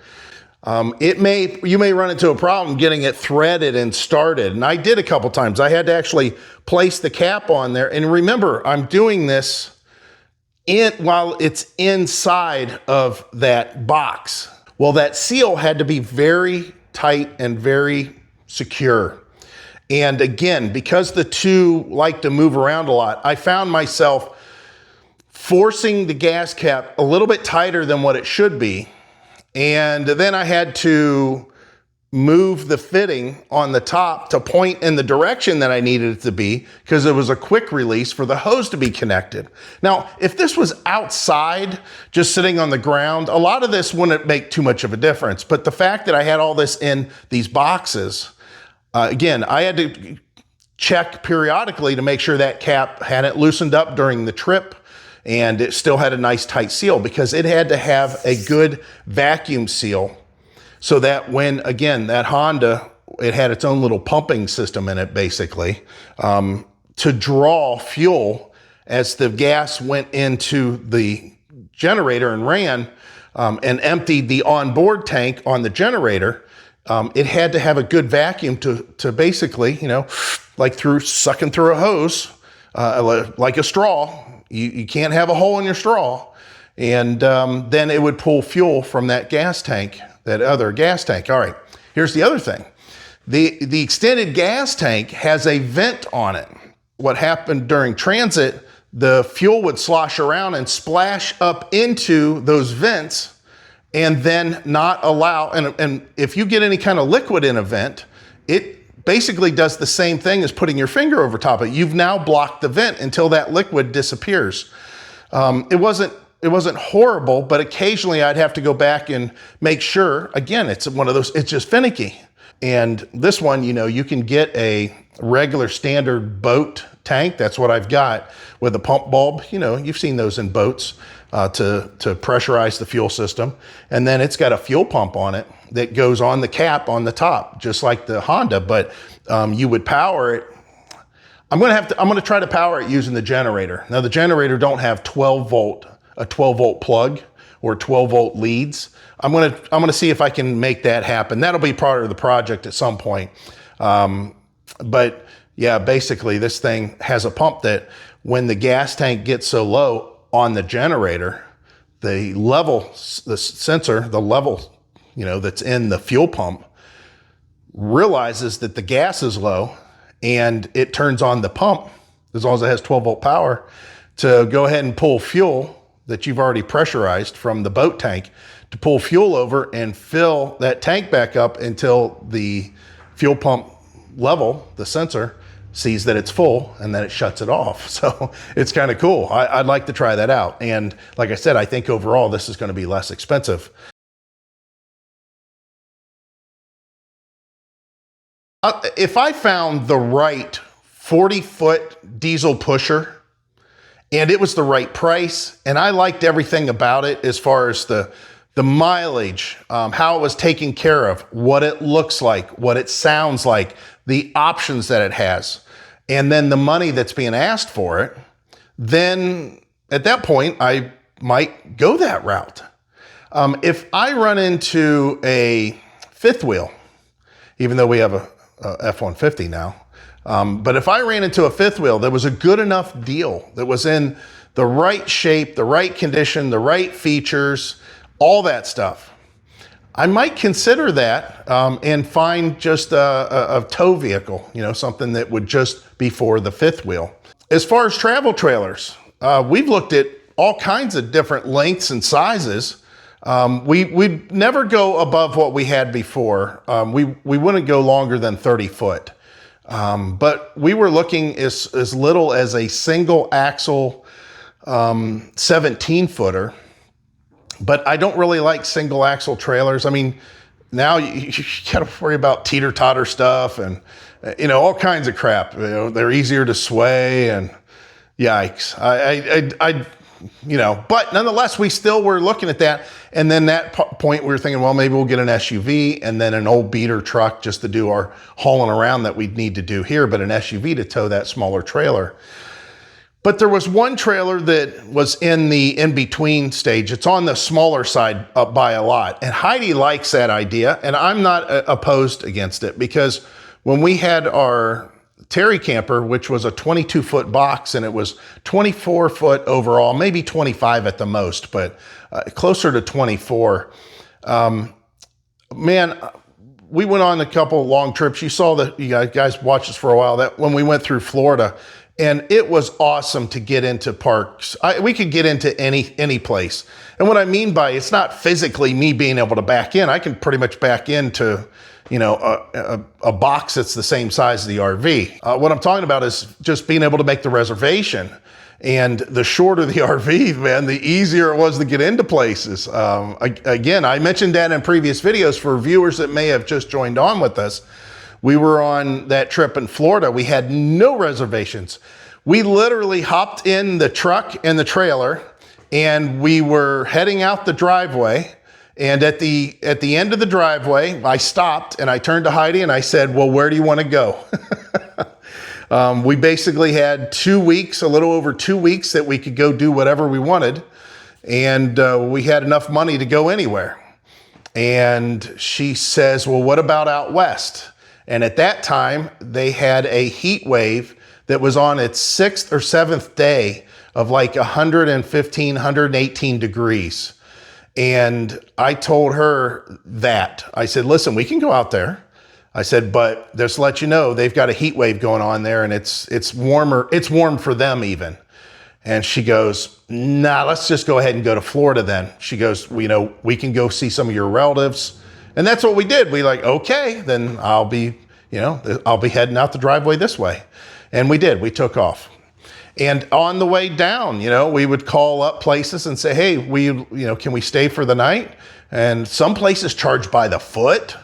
You may run into a problem getting it threaded and started. And I did a couple times. I had to actually place the cap on there. And remember, I'm doing this while it's inside of that box. Well, that seal had to be very tight and very secure. And again, because the two like to move around a lot, I found myself forcing the gas cap a little bit tighter than what it should be. And then I had to move the fitting on the top to point in the direction that I needed it to be, because it was a quick release for the hose to be connected. Now, if this was outside, just sitting on the ground, a lot of this wouldn't make too much of a difference. But the fact that I had all this in these boxes, again, I had to check periodically to make sure that cap hadn't loosened up during the trip and it still had a nice tight seal, because it had to have a good vacuum seal so that when, again, that Honda, it had its own little pumping system in it, basically, to draw fuel as the gas went into the generator and ran and emptied the onboard tank on the generator. It had to have a good vacuum to basically, like sucking through a hose, like a straw. You can't have a hole in your straw. And then it would pull fuel from that gas tank, that other gas tank. All right, here's the other thing. The extended gas tank has a vent on it. What happened during transit, the fuel would slosh around and splash up into those vents and then not allow, and if you get any kind of liquid in a vent, it basically does the same thing as putting your finger over top of it. You've now blocked the vent until that liquid disappears. It wasn't horrible, but occasionally I'd have to go back and make sure. Again, it's one of those, it's just finicky. And this one, you can get a regular standard boat tank. That's what I've got with a pump bulb. You've seen those in boats to pressurize the fuel system. And then it's got a fuel pump on it that goes on the cap on the top, just like the Honda, but you would power it. I'm going to try to power it using the generator. Now the generator don't have a 12 volt plug or 12 volt leads. I'm going to see if I can make that happen. That'll be part of the project at some point. But yeah, basically this thing has a pump that when the gas tank gets so low on the generator, the sensor, that's in the fuel pump realizes that the gas is low, and it turns on the pump, as long as it has 12 volt power, to go ahead and pull fuel that you've already pressurized from the boat tank, to pull fuel over and fill that tank back up until the fuel pump level, the sensor, sees that it's full, and then it shuts it off. So it's kind of cool. I'd like to try that out. And like I said, I think overall this is going to be less expensive. If I found the right 40-foot diesel pusher and it was the right price and I liked everything about it as far as the mileage, how it was taken care of, what it looks like, what it sounds like, the options that it has, and then the money that's being asked for it, then at that point I might go that route. If I run into a fifth wheel, even though we have a F-150 now, but if I ran into a fifth wheel that was a good enough deal, that was in the right shape, the right condition, the right features, all that stuff, I might consider that and find just a tow vehicle, something that would just be for the fifth wheel. As far as travel trailers, we've looked at all kinds of different lengths and sizes. We'd never go above what we had before. We wouldn't go longer than 30 foot. But we were looking as little as a single axle 17 footer. But I don't really like single axle trailers. I mean, now you got to worry about teeter-totter stuff and, all kinds of crap. They're easier to sway, and yikes. But nonetheless, we still were looking at that. And then that point we were thinking, well, maybe we'll get an SUV and then an old beater truck just to do our hauling around that we'd need to do here, but an SUV to tow that smaller trailer. But there was one trailer that was in the in-between stage. It's on the smaller side up by a lot. And Heidi likes that idea, and I'm not opposed against it, because when we had our Terry camper, which was a 22-foot box, and it was 24 foot overall, maybe 25 at the most, but closer to 24. Man, we went on a couple long trips. You saw that, you guys watched us for a while, that when we went through Florida, and it was awesome to get into parks. We could get into any place. And what I mean by it's not physically me being able to back in. I can pretty much back into, you know, a box that's the same size as the RV. What I'm talking about is just being able to make the reservation. And the shorter the RV, man, the easier it was to get into places. Again, I mentioned that in previous videos for viewers that may have just joined on with us. We were on that trip in Florida. We had no reservations. We literally hopped in the truck and the trailer, and we were heading out the driveway. And at the end of the driveway, I stopped and I turned to Heidi and I said, well, where do you want to go? We basically had 2 weeks, a little over 2 weeks, that we could go do whatever we wanted. And we had enough money to go anywhere. And she says, well, what about out west? And at that time, they had a heat wave that was on its 6th or 7th day of like 115, 118 degrees. And I told her that. I said, listen, we can go out there. I said, but just to let you know, they've got a heat wave going on there, and it's warmer. It's warm for them even. And she goes, nah, let's just go ahead and go to Florida then. She goes, well, you know, we can go see some of your relatives. And that's what we did. We like, okay, then I'll be heading out the driveway this way. And we did. We took off. And on the way down, you know, we would call up places and say, hey, can we stay for the night? And some places charge by the foot.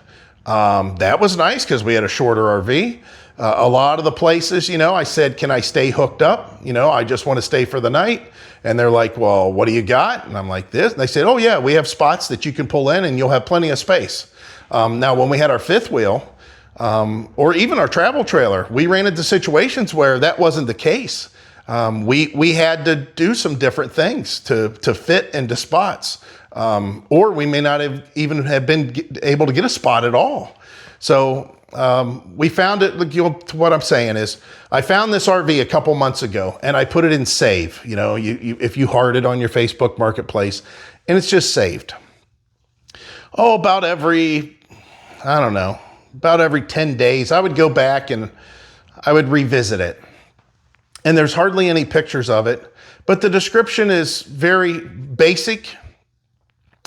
That was nice because we had a shorter RV. A lot of the places, you know, I said, can I stay hooked up? You know, I just want to stay for the night. And they're like, well, what do you got? And I'm like, this. And they said, oh yeah, we have spots that you can pull in and you'll have plenty of space. Now, when we had our fifth wheel, or even our travel trailer, we ran into situations where that wasn't the case. We had to do some different things to fit into spots. Or we may not have even have been able to get a spot at all. So we found it. What I'm saying is, I found this RV a couple months ago, and I put it in save. You know, if you heart it on your Facebook Marketplace, and it's just saved. Oh, about every 10 days, I would go back and I would revisit it. And there's hardly any pictures of it, but the description is very basic.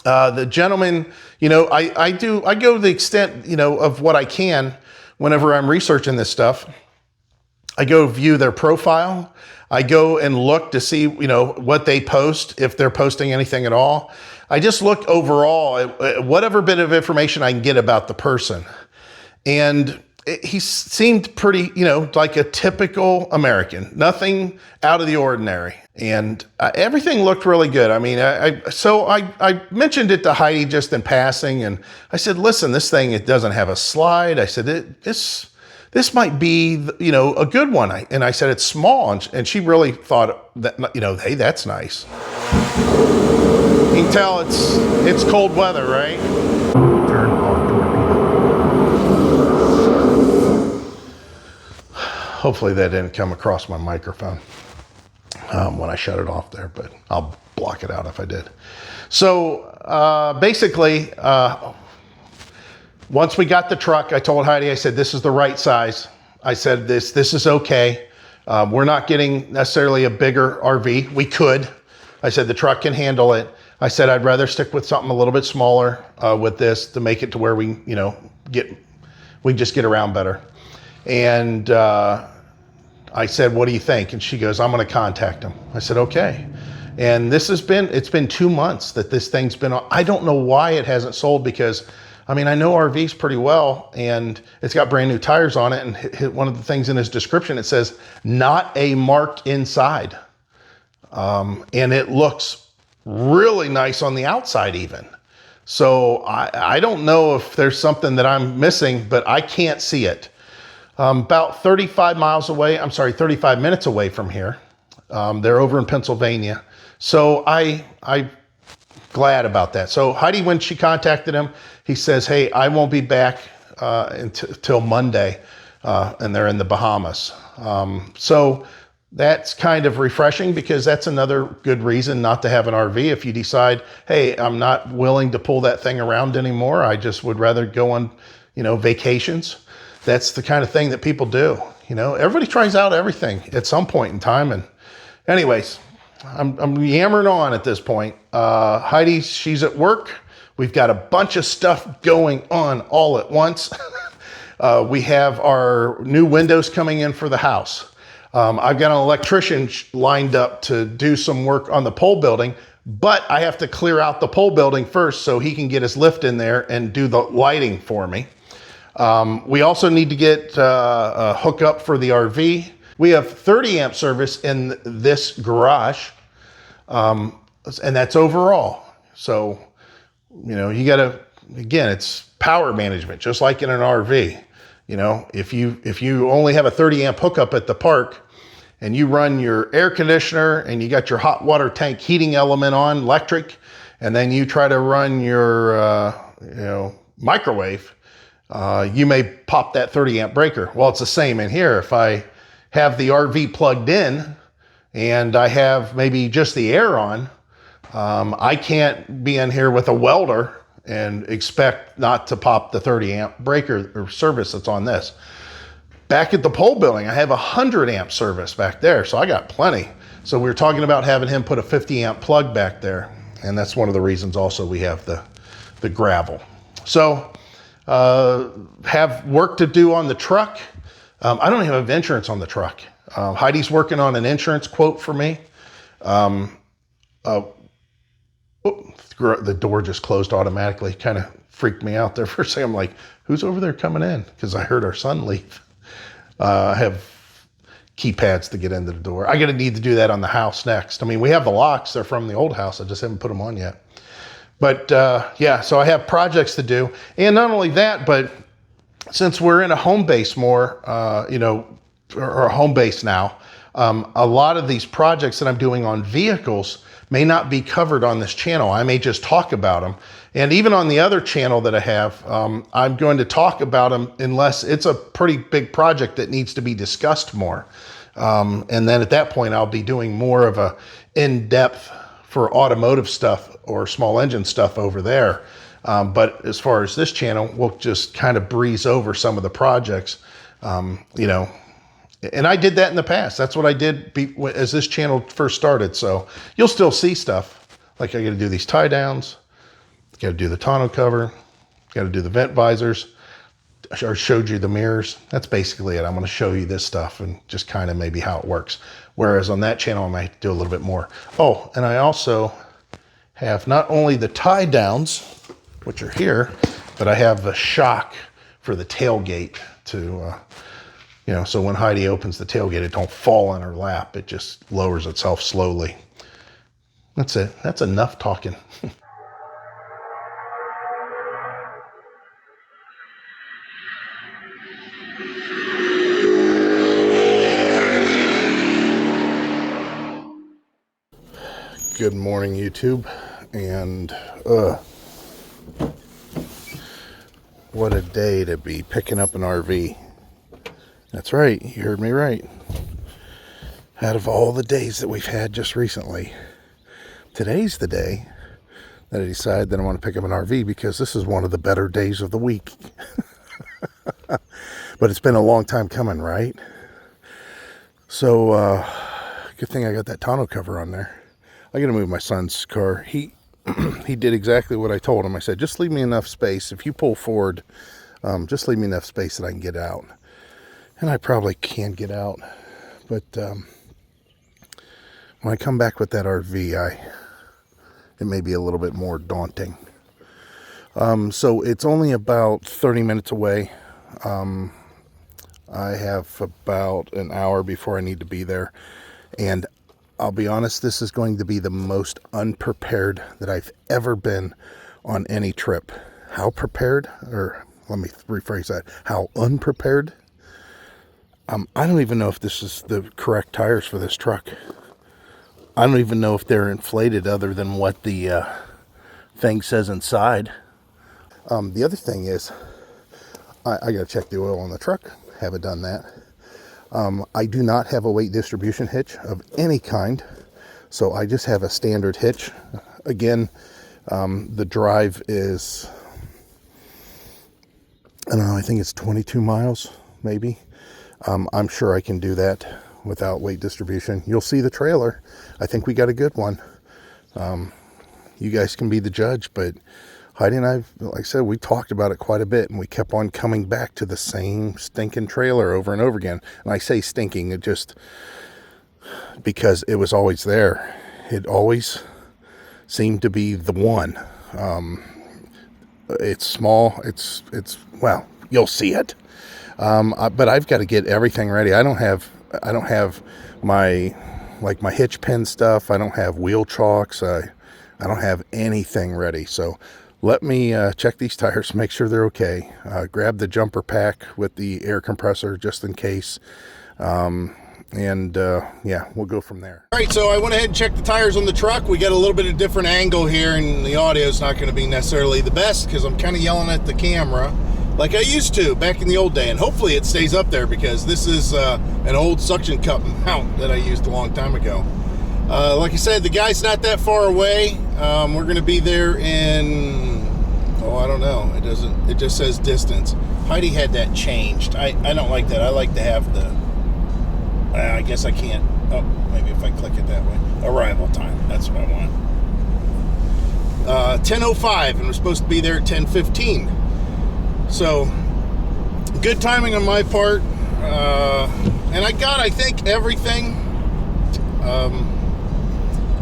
The gentleman, you know, I go to the extent, you know, of what I can whenever I'm researching this stuff. I go view their profile. I go and look to see, you know, what they post, if they're posting anything at all. I just look overall at whatever bit of information I can get about the person. And he seemed pretty, you know, like a typical American, nothing out of the ordinary. And everything looked really good. I mean, I mentioned it to Heidi just in passing, and I said, listen, this thing, it doesn't have a slide. I said, this might be, you know, a good one. And I said, it's small. And she really thought that, you know, hey, that's nice. You can tell it's cold weather, right? Turn off torpedo. Hopefully that didn't come across my microphone when I shut it off there, but I'll block it out if I did. So basically, once we got the truck, I told Heidi, I said, this is the right size. I said, this is okay. We're not getting necessarily a bigger RV. We could. I said, the truck can handle it. I said, I'd rather stick with something a little bit smaller with this to make it to where we, you know, we just get around better. And I said, what do you think? And she goes, I'm going to contact him. I said, okay. And it's been 2 months that this thing's been on. I don't know why it hasn't sold, because I mean, I know RVs pretty well, and it's got brand new tires on it. And one of the things in his description, it says, not a mark inside. And it looks really nice on the outside even. So I don't know if there's something that I'm missing, but I can't see it. About 35 minutes away from here, They're over in Pennsylvania. So I glad about that. So Heidi, when she contacted him, he says, hey, I won't be back until Monday, and they're in the Bahamas. So that's kind of refreshing, because that's another good reason not to have an RV. If you decide, hey, I'm not willing to pull that thing around anymore, I just would rather go on, vacations. That's the kind of thing that people do. Everybody tries out everything at some point in time. And anyways, I'm yammering on at this point. Heidi, she's at work. We've got a bunch of stuff going on all at once. We have our new windows coming in for the house. I've got an electrician lined up to do some work on the pole building, but I have to clear out the pole building first so he can get his lift in there and do the lighting for me. We also need to get a hookup for the RV. We have 30 amp service in this garage, and that's overall. So, you gotta, again, it's power management, just like in an RV. If you only have a 30 amp hookup at the park, and you run your air conditioner and you got your hot water tank heating element on electric, and then you try to run your microwave, you may pop that 30 amp breaker. Well, it's the same in here. If I have the RV plugged in and I have maybe just the air on, I can't be in here with a welder and expect not to pop the 30 amp breaker or service that's on this. Back at the pole building, I have 100 amp service back there, so I got plenty. So we were talking about having him put a 50 amp plug back there, and that's one of the reasons also we have the gravel. So have work to do on the truck. I don't even have insurance on the truck. Heidi's working on an insurance quote for me. The door just closed automatically. Kind of freaked me out there for a second. I'm like, who's over there coming in? Because I heard our son leave. I have keypads to get into the door. I'm going to need to do that on the house next. I mean, we have the locks. They're from the old house. I just haven't put them on yet. But yeah, so I have projects to do. And not only that, but since we're in a home base more, or a home base now, a lot of these projects that I'm doing on vehicles may not be covered on this channel. I may just talk about them. And even on the other channel that I have, I'm going to talk about them unless it's a pretty big project that needs to be discussed more. And then at that point, I'll be doing more of a in-depth for automotive stuff or small engine stuff over there. But as far as this channel, we'll just kind of breeze over some of the projects, and I did that in the past. That's what I did as this channel first started. So you'll still see stuff. Like I got to do these tie downs, got to do the tonneau cover, got to do the vent visors. I showed you the mirrors. That's basically it. I'm going to show you this stuff and just kind of maybe how it works. Whereas on that channel, I might do a little bit more. Oh, and I also have not only the tie downs, which are here, but I have the shock for the tailgate to, so when Heidi opens the tailgate, it don't fall on her lap. It just lowers itself slowly. That's it. That's enough talking. Good morning, YouTube. And what a day to be picking up an RV. That's right, you heard me right. Out of all the days that we've had just recently, today's the day that I decided that I want to pick up an RV because this is one of the better days of the week. But it's been a long time coming, right? So, good thing I got that tonneau cover on there. I got to move my son's car. He did exactly what I told him. I said, just leave me enough space. If you pull forward, just leave me enough space that I can get out. And I probably can get out. But when I come back with that RV, it may be a little bit more daunting. So it's only about 30 minutes away. I have about an hour before I need to be there. And I'll be honest, this is going to be the most unprepared that I've ever been on any trip. How prepared? Or let me rephrase that. How unprepared? I don't even know if this is the correct tires for this truck. I don't even know if they're inflated other than what the thing says inside. The other thing is, I got to check the oil on the truck. Haven't done that. I do not have a weight distribution hitch of any kind, so I just have a standard hitch. Again, the drive is, I don't know, I think it's 22 miles, maybe. I'm sure I can do that without weight distribution. You'll see the trailer. I think we got a good one. You guys can be the judge, but Heidi and I, like I said, we talked about it quite a bit, and we kept on coming back to the same stinking trailer over and over again. And I say stinking, it just, because it was always there. It always seemed to be the one. It's small. It's well, you'll see it. But I've got to get everything ready. I don't have my hitch pin stuff. I don't have wheel chocks. I don't have anything ready. So let me check these tires, make sure they're okay. Grab the jumper pack with the air compressor just in case. Yeah, we'll go from there. All right, so I went ahead and checked the tires on the truck. We got a little bit of different angle here, and the audio is not going to be necessarily the best because I'm kind of yelling at the camera like I used to back in the old day, and hopefully it stays up there because this is an old suction cup mount that I used a long time ago. Like I said, the guy's not that far away. We're going to be there in, I don't know. It just says distance. Heidi had that changed. I don't like that. I like to have the, I guess I can't. Oh, maybe if I click it that way. Arrival time. That's what I want. 10:05, and we're supposed to be there at 10:15. So, good timing on my part. And I think, everything.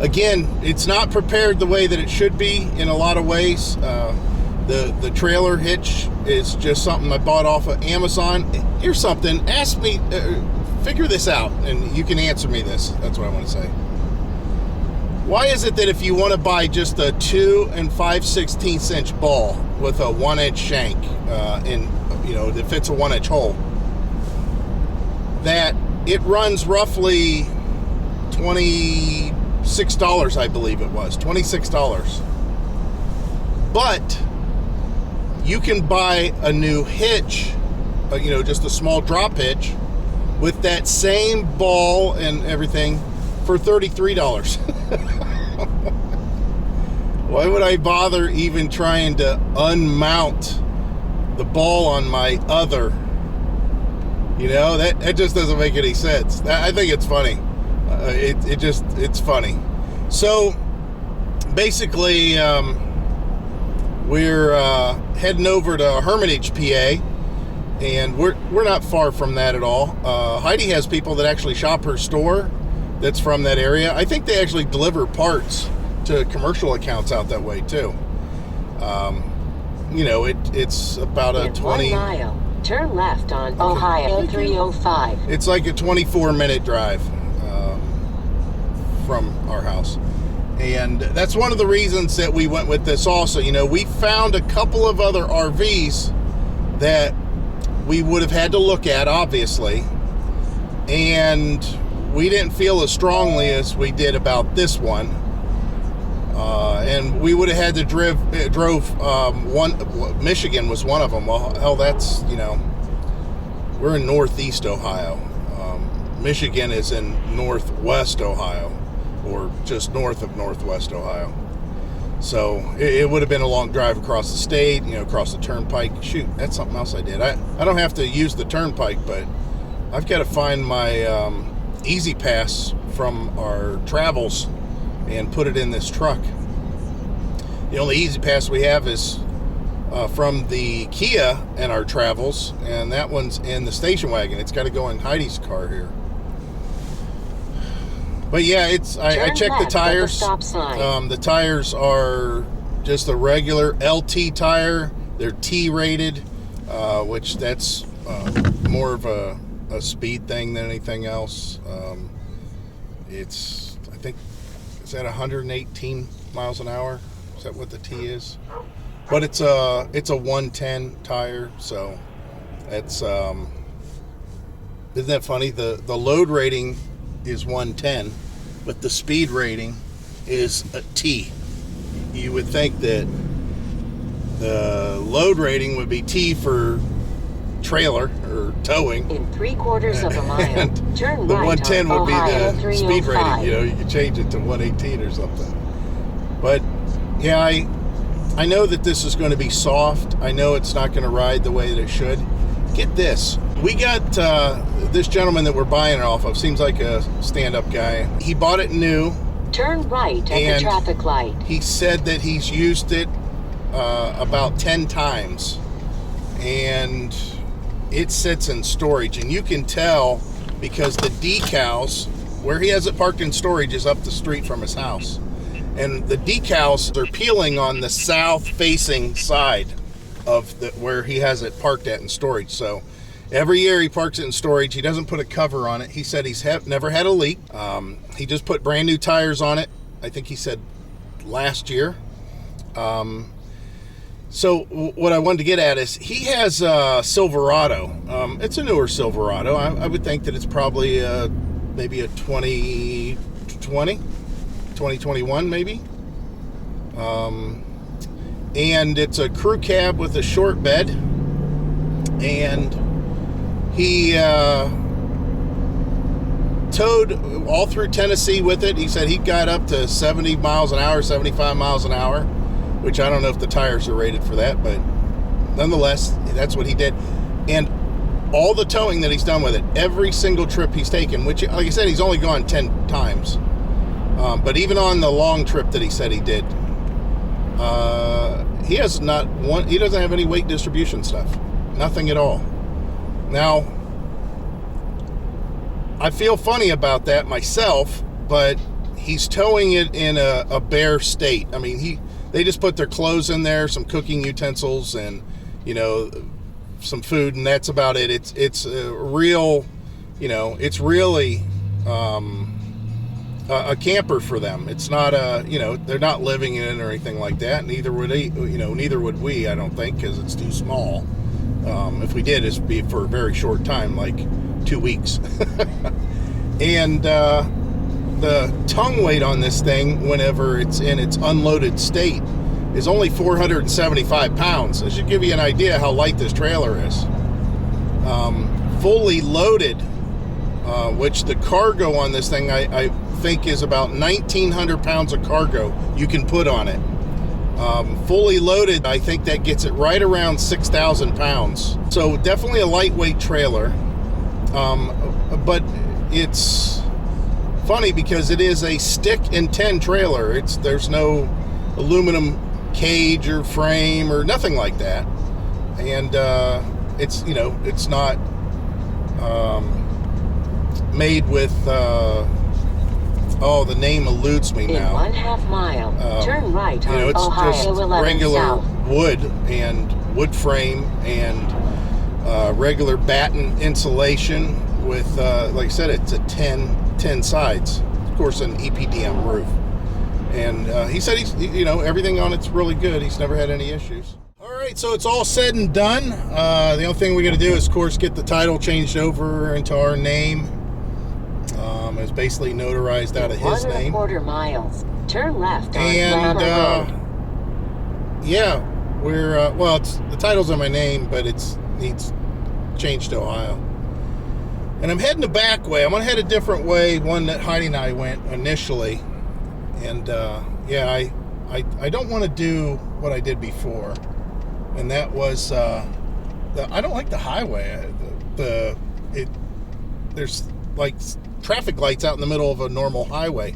Again, it's not prepared the way that it should be in a lot of ways. The trailer hitch is just something I bought off of Amazon. Here's something. Ask me, figure this out, and you can answer me this. That's what I want to say. Why is it that if you want to buy just a 2 5/16 inch ball with a 1-inch shank, that fits a 1-inch hole, that it runs roughly $26, I believe it was, $26. But you can buy a new hitch, just a small drop hitch with that same ball and everything for $33. Why would I bother even trying to unmount the ball on my other? That just doesn't make any sense. I think it's funny. It's funny. So basically, we're heading over to Hermitage, PA, and we're not far from that at all. Heidi has people that actually shop her store that's from that area. I think they actually deliver parts to commercial accounts out that way too. It's about a 20 mile. Turn left on Ohio 305. It's like a 24-minute drive from our house. And that's one of the reasons that we went with this also. We found a couple of other RVs that we would have had to look at, obviously. And we didn't feel as strongly as we did about this one. And we would have had to drove Michigan was one of them. Well, hell, that's, we're in Northeast Ohio. Michigan is in Northwest Ohio, or just north of Northwest Ohio. So it would have been a long drive across the state, across the turnpike. Shoot, that's something else I did. I don't have to use the turnpike, but I've got to find my Easy Pass from our travels and put it in this truck. The only Easy Pass we have is from the Kia and our travels, and that one's in the station wagon. It's got to go in Heidi's car here. But yeah, I checked the tires. The tires are just a regular LT tire. They're T rated, which that's more of a speed thing than anything else. It's, I think, is that 118 miles an hour? Is that what the T is? But it's a 110 tire, so it's isn't that funny? The load rating is 110, but the speed rating is a T. You would think that the load rating would be T for trailer or towing. In 3/4 of a mile, turn the right 110 on would be Ohio the speed 305. rating. You know, you could change it to 118 or something. But yeah, I know that this is going to be soft. I know it's not going to ride the way that it should. Get this. We got this gentleman that we're buying it off of. Seems like a stand-up guy. He bought it new. Turn right at the And traffic light. He said that he's used it about 10 times. And it sits in storage. And you can tell because the decals, where he has it parked in storage, is up the street from his house. And the decals are peeling on the south-facing side of where he has it parked at in storage. So every year he parks it in storage. He doesn't put a cover on it. He said he's never had a leak. He just put brand new tires on it. I think he said last year. So what I wanted to get at is he has a Silverado. It's a newer Silverado. I would think that it's probably maybe a 2021 maybe. And it's a crew cab with a short bed. And he towed all through Tennessee with it. He said he got up to 70 miles an hour, 75 miles an hour, which I don't know if the tires are rated for that, but nonetheless, that's what he did. And all the towing that he's done with it, every single trip he's taken, which, like I said, he's only gone 10 times. But even on the long trip that he said he did, he has not one, he doesn't have any weight distribution stuff. Nothing at all. Now, I feel funny about that myself, but he's towing it in a bare state. I mean, they just put their clothes in there, some cooking utensils, and, you know, some food, and that's about it. It's a real, you know, it's really a camper for them. It's not you know, they're not living in it or anything like that. Neither would neither would we, I don't think, because it's too small. If we did, it'd be for a very short time, like 2 weeks. And the tongue weight on this thing, whenever it's in its unloaded state, is only 475 pounds. That should give you an idea how light this trailer is. Fully loaded, which the cargo on this thing, I think, is about 1,900 pounds of cargo you can put on it. Fully loaded, I think that gets it right around 6,000 pounds. So definitely a lightweight trailer. But it's funny because it is a stick and 10 trailer. There's no aluminum cage or frame or nothing like that. And it's, you know, it's not made with oh, the name eludes me now. In 1/2 mile, turn right on it's Ohio just 11 regular South. wood and wood frame and regular batten insulation with, like I said, it's a 10 sides. Of course, an EPDM roof. And he said you know, everything on it's really good. He's never had any issues. All right, so it's all said and done. The only thing we got to do is, of course, get the title changed over into our name. It's basically notarized out of his name. 1 1/4 miles. Turn left on And Road. yeah, we're well, the title's on my name, but it needs changed to Ohio. And I'm heading the back way. I'm gonna head a different way, one that Heidi and I went initially. And yeah, I don't want to do what I did before, and that was I don't like the highway. There's like traffic lights out in the middle of a normal highway.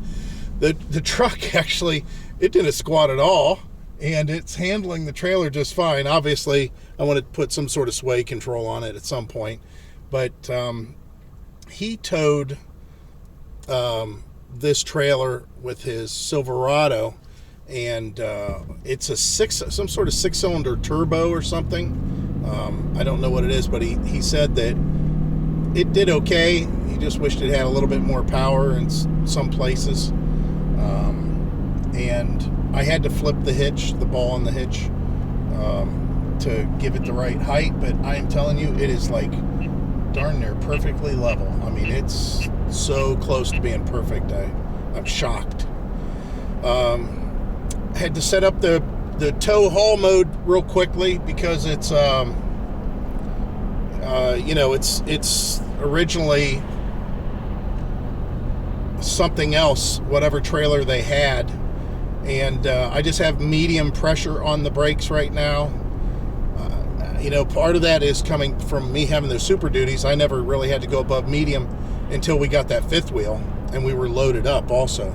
The truck actually, it didn't squat at all, and it's handling the trailer just fine. Obviously, I want to put some sort of sway control on it at some point, but he towed this trailer with his Silverado, and it's some sort of 6-cylinder turbo or something. I don't know what it is, but he said that it did okay. He just wished it had a little bit more power in some places. And I had to flip the hitch, the ball on the hitch, to give it the right height. But I am telling you, it is like darn near perfectly level. I mean, it's so close to being perfect. I'm shocked. Had to set up the tow haul mode real quickly because it's it's originally something else, whatever trailer they had, and I just have medium pressure on the brakes right now. Part of that is coming from me having those Super Duties. I never really had to go above medium until we got that fifth wheel, and we were loaded up also.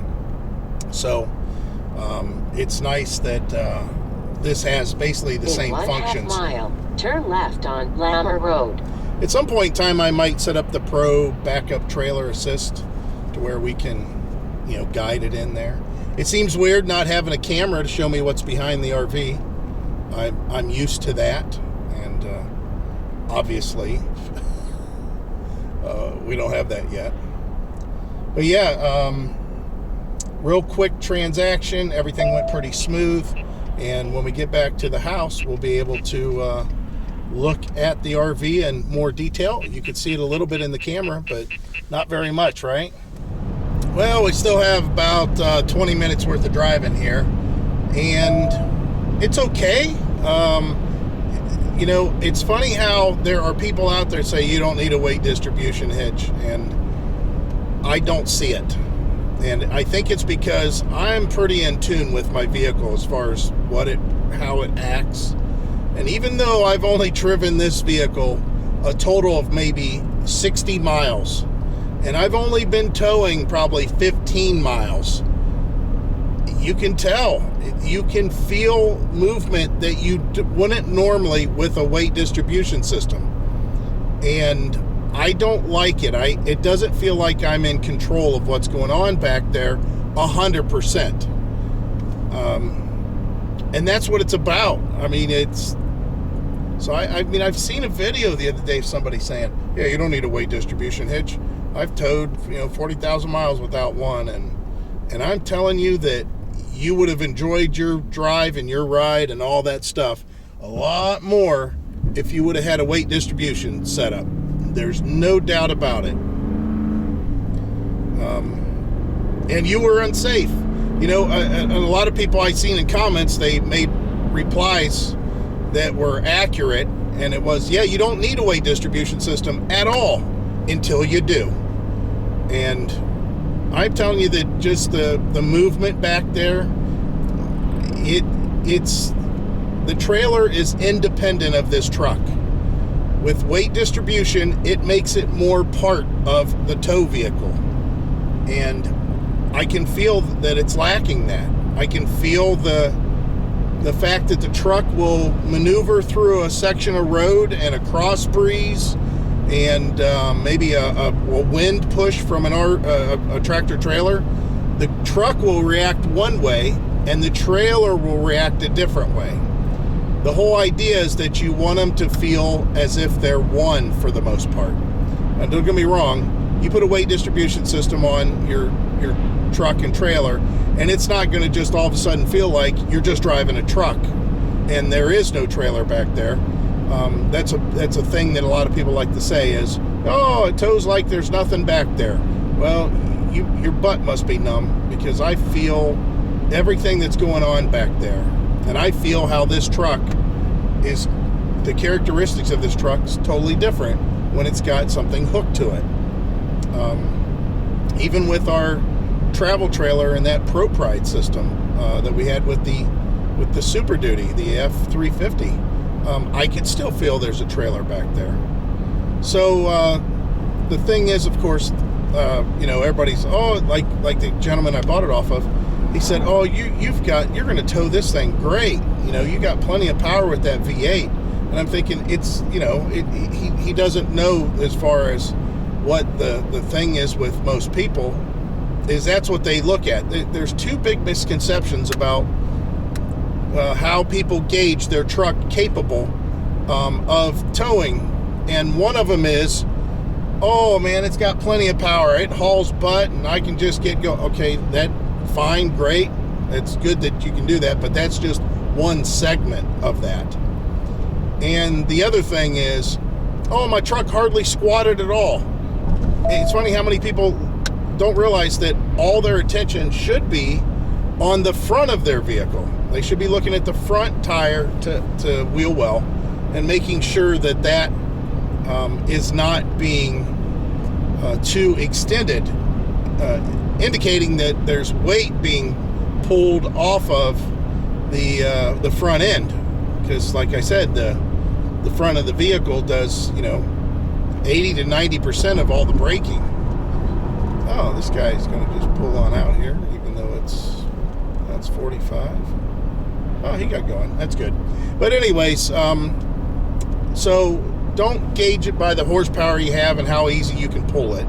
So it's nice that this has basically the same functions. 1/2 mile, turn left on Lammer Road. At some point in time, I might set up the Pro backup trailer assist to where we can, guide it in there. It seems weird not having a camera to show me what's behind the RV. I'm used to that, and obviously we don't have that yet. But yeah, real quick transaction. Everything went pretty smooth, and when we get back to the house, we'll be able to look at the RV in more detail. You can see it a little bit in the camera, but not very much, right? Well, we still have about 20 minutes worth of driving here, and it's okay. It's funny how there are people out there say you don't need a weight distribution hitch, and I don't see it. And I think it's because I'm pretty in tune with my vehicle as far as how it acts. And even though I've only driven this vehicle a total of maybe 60 miles, and I've only been towing probably 15 miles, you can tell. You can feel movement that you wouldn't normally with a weight distribution system. And I don't like it. It doesn't feel like I'm in control of what's going on back there 100%. And that's what it's about. I've seen a video the other day of somebody saying, yeah, you don't need a weight distribution hitch. I've towed 40,000 miles without one, and I'm telling you that you would have enjoyed your drive and your ride and all that stuff a lot more if you would have had a weight distribution set up. There's no doubt about it. And you were unsafe. A lot of people I've seen in comments, they made replies that were accurate, and it was, yeah, you don't need a weight distribution system at all until you do. And I'm telling you that just the movement back there, the trailer is independent of this truck. With weight distribution, it makes it more part of the tow vehicle. And I can feel that it's lacking that. I can feel the fact that the truck will maneuver through a section of road and a cross breeze and maybe a wind push from a tractor trailer. The truck will react one way and the trailer will react a different way. The whole idea is that you want them to feel as if they're one for the most part. Now, don't get me wrong, you put a weight distribution system on your truck and trailer, and it's not going to just all of a sudden feel like you're just driving a truck and there is no trailer back there. That's a thing that a lot of people like to say is, oh, it tows like there's nothing back there. Well, your butt must be numb, because I feel everything that's going on back there. And I feel how this truck is, the characteristics of this truck is totally different when it's got something hooked to it. Even with our travel trailer and that Pro Pride system that we had with the Super Duty, the F350, I could still feel there's a trailer back there. So the thing is, of course, everybody's, like the gentleman I bought it off of, he said, oh, you're going to tow this thing great. You got plenty of power with that V8. And I'm thinking, it's, he doesn't know as far as what the thing is with most people, is that's what they look at. There's two big misconceptions about how people gauge their truck capable of towing. And one of them is, oh man, it's got plenty of power. It hauls butt and I can just get go. Okay, that fine, great. It's good that you can do that, but that's just one segment of that. And the other thing is, oh, my truck hardly squatted at all. It's funny how many people don't realize that all their attention should be on the front of their vehicle. They should be looking at the front tire to wheel well and making sure that that is not being too extended, indicating that there's weight being pulled off of the front end. Because like I said, the front of the vehicle does, 80 to 90% of all the braking. Oh, this guy's going to just pull on out here, even though that's 45. Oh, he got going. That's good. But anyways, so don't gauge it by the horsepower you have and how easy you can pull it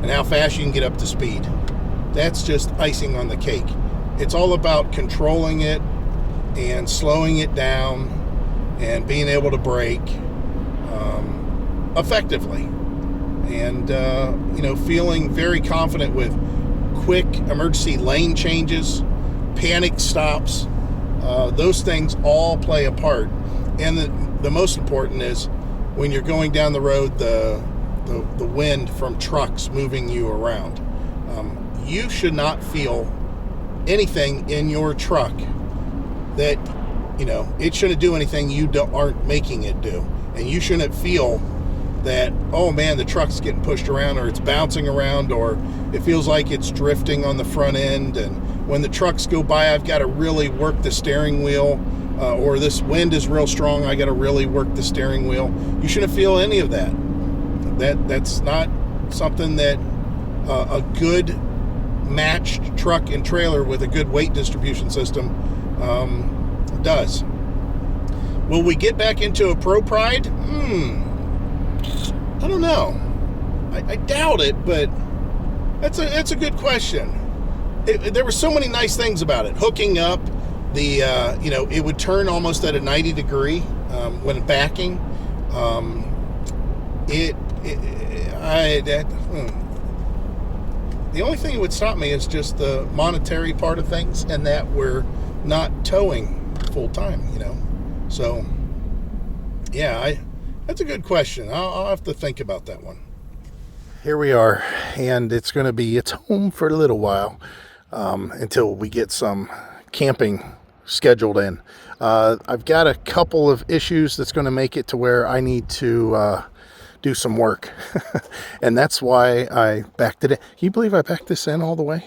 and how fast you can get up to speed. That's just icing on the cake. It's all about controlling it and slowing it down and being able to brake effectively, and feeling very confident with quick emergency lane changes, panic stops. Those things all play a part, and the most important is when you're going down the road, the wind from trucks moving you around. You should not feel anything in your truck that it shouldn't do anything you aren't making it do, and you shouldn't feel that, oh man, the truck's getting pushed around, or it's bouncing around, or it feels like it's drifting on the front end, and when the trucks go by, I've got to really work the steering wheel, or this wind is real strong, I got to really work the steering wheel. You shouldn't feel any of that. That's not something that a good matched truck and trailer with a good weight distribution system does. Will we get back into a Pro Pride? I don't know. I doubt it, but that's a good question. There were so many nice things about it. Hooking up, it would turn almost at a 90 degree when backing. The only thing that would stop me is just the monetary part of things, and that we're not towing full time, So, yeah, that's a good question. I'll have to think about that one. Here we are, and it's going to be its home for a little while until we get some camping scheduled in. I've got a couple of issues that's going to make it to where I need to do some work, and that's why I backed it in. Can you believe I backed this in all the way?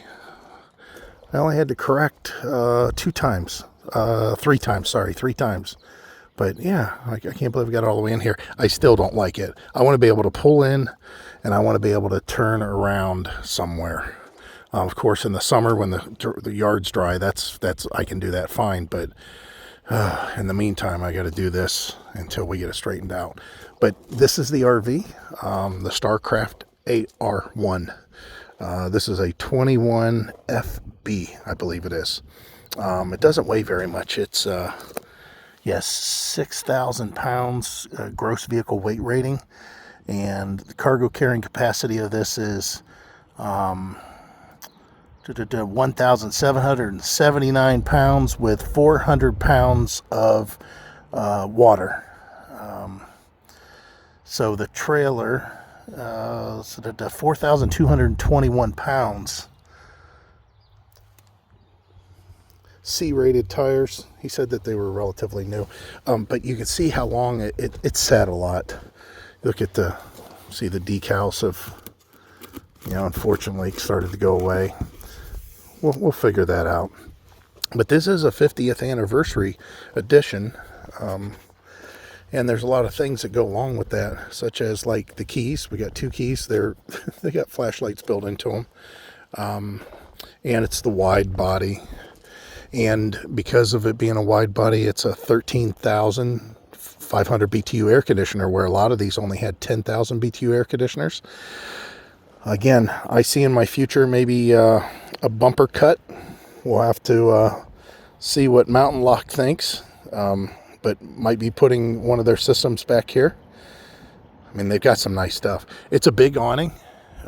I only had to correct 3 times. But yeah, I can't believe I got it all the way in here. I still don't like it. I want to be able to pull in, and I want to be able to turn around somewhere. Of course, in the summer when the yard's dry, that's I can do that fine. But in the meantime, I got to do this until we get it straightened out. But this is the RV, the StarCraft AR1. This is a 21 FB, I believe it is. It doesn't weigh very much. It's 6,000 pounds gross vehicle weight rating, and the cargo carrying capacity of this is 1,779 pounds with 400 pounds of water. So the trailer, 4,221 pounds. C-rated tires. He said that they were relatively new, but you can see how long it sat a lot. Look at the decals have, unfortunately started to go away. We'll figure that out. But this is a 50th anniversary edition, and there's a lot of things that go along with that, such as like the keys. We got 2 keys. They got flashlights built into them, and it's the wide body. And because of it being a wide body, it's a 13,500 BTU air conditioner, where a lot of these only had 10,000 BTU air conditioners. Again, I see in my future maybe a bumper cut. We'll have to see what Mountain Lock thinks, but might be putting one of their systems back here. I mean, they've got some nice stuff. It's a big awning.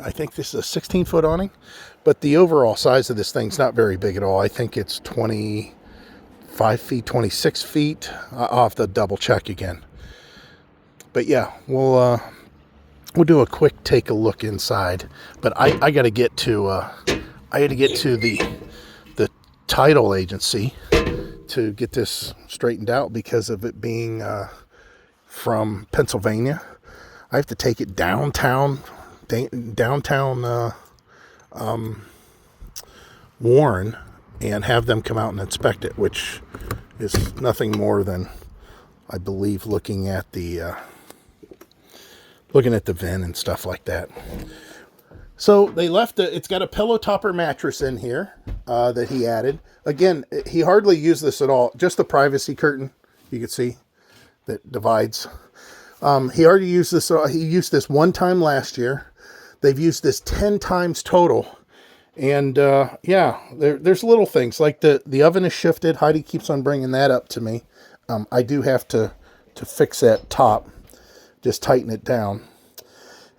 I think this is a 16-foot awning, but the overall size of this thing's not very big at all. I think it's 25 feet, 26 feet. I'll have to double check again. But yeah, we'll we'll do a quick take a look inside. But I got to get to the title agency to get this straightened out because of it being from Pennsylvania. I have to take it downtown Warren and have them come out and inspect it, which is nothing more than, I believe, looking at the VIN and stuff like that. So they left it's got a pillow topper mattress in here that he added. Again, he hardly used this at all. Just the privacy curtain, you can see, that divides. He already used this. He used this one time last year. They've used this 10 times total. And yeah, there's little things like the oven is shifted. Heidi keeps on bringing that up to me. I do have to fix that top, just tighten it down.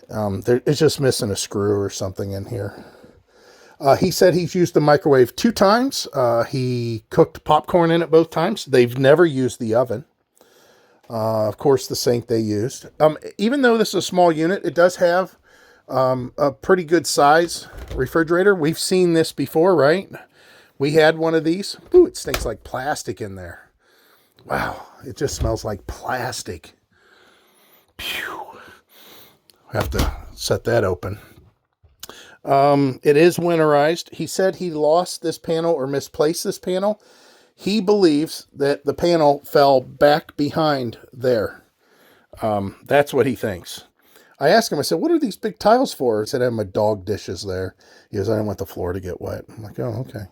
It's just missing a screw or something in here. He said he's used the microwave 2 times. He cooked popcorn in it both times. They've never used the oven. Of course, the sink they used. Even though this is a small unit, it does have a pretty good size refrigerator. We've seen this before, right? We had one of these. Ooh, it stinks like plastic in there. Wow, it just smells like plastic. Phew. I have to set that open. It is winterized. He said he lost this panel or misplaced this panel. He believes that the panel fell back behind there. That's what he thinks. I asked him, I said, what are these big tiles for? He said, I have my dog dishes there. He goes, I don't want the floor to get wet. I'm like, oh, okay.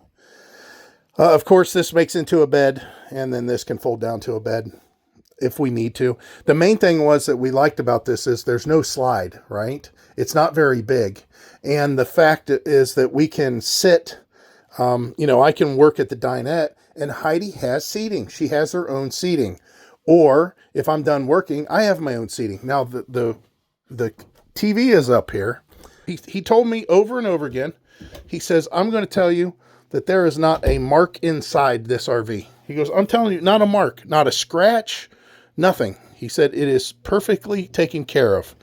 Of course, this makes into a bed, and then this can fold down to a bed if we need to. The main thing was that we liked about this is there's no slide, right? It's not very big. And the fact is that we can sit, I can work at the dinette, and Heidi has seating. She has her own seating. Or if I'm done working, I have my own seating. Now, the TV is up here. He told me over and over again, he says, I'm going to tell you that there is not a mark inside this RV. He goes, I'm telling you, not a mark, not a scratch, nothing. He said it is perfectly taken care of.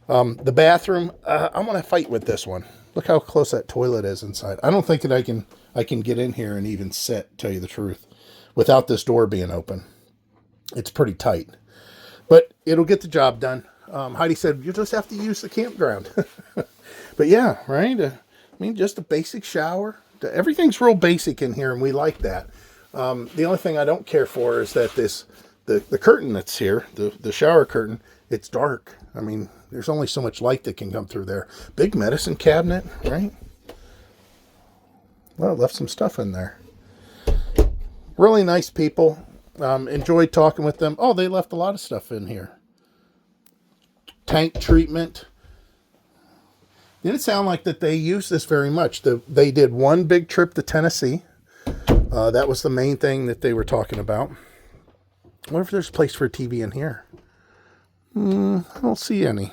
The bathroom, I'm going to fight with this one. Look how close that toilet is inside. I don't think that I can get in here and even sit, tell you the truth, without this door being open. It's pretty tight, but it'll get the job done. Heidi said, you just have to use the campground. But yeah, right? I mean, just a basic shower. Everything's real basic in here, and we like that. The only thing I don't care for is that the curtain that's here, the shower curtain, it's dark. I mean, there's only so much light that can come through there. Big medicine cabinet, right? Well, left some stuff in there. Really nice people. Enjoyed talking with them. Oh, they left a lot of stuff in here. Tank treatment. Didn't sound like that they use this very much. They did one big trip to Tennessee. That was the main thing that they were talking about. I wonder if there's a place for a TV in here. I don't see any.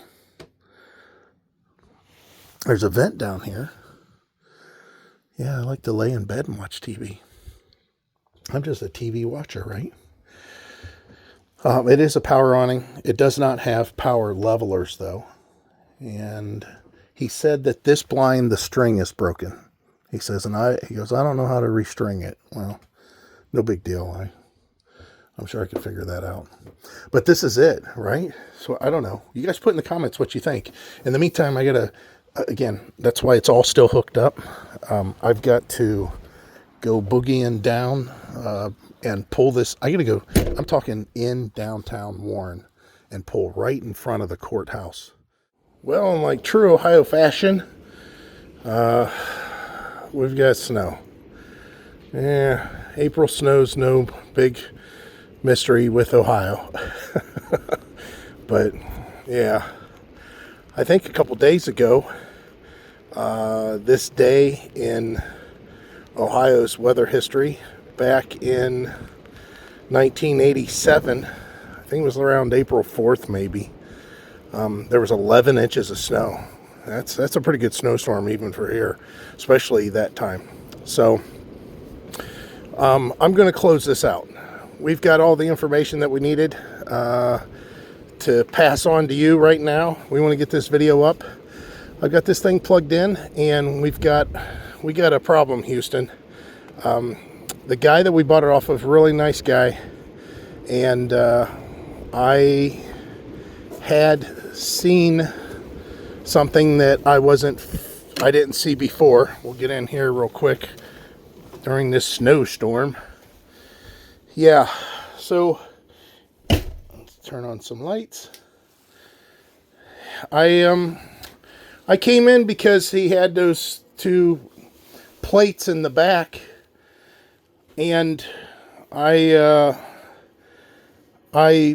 There's a vent down here. Yeah, I like to lay in bed and watch TV. I'm just a TV watcher, right? It is a power awning. It does not have power levelers, though. And he said that this blind, the string is broken. He says, he goes, I don't know how to restring it. Well, no big deal. I'm sure I could figure that out. But this is it, right? So I don't know. You guys put in the comments what you think. In the meantime, I got to, again, that's why it's all still hooked up. I've got to go boogieing down and pull this. I got to go, I'm talking in downtown Warren, and pull right in front of the courthouse. Well, in like true Ohio fashion, we've got snow. Yeah, April snow's no big mystery with Ohio. But yeah, I think a couple days ago, this day in Ohio's weather history, back in 1987, I think it was around April 4th maybe, there was 11 inches of snow. That's a pretty good snowstorm even for here, especially that time. So I'm going to close this out. We've got all the information that we needed. to pass on to you right now. We want to get this video up. I've got this thing plugged in, and we got a problem, Houston. The guy that we bought it off of, really nice guy, and I had seen something that I didn't see before. We'll get in here real quick during this snowstorm. Yeah, so let's turn on some lights. I came in because he had those two plates in the back, and I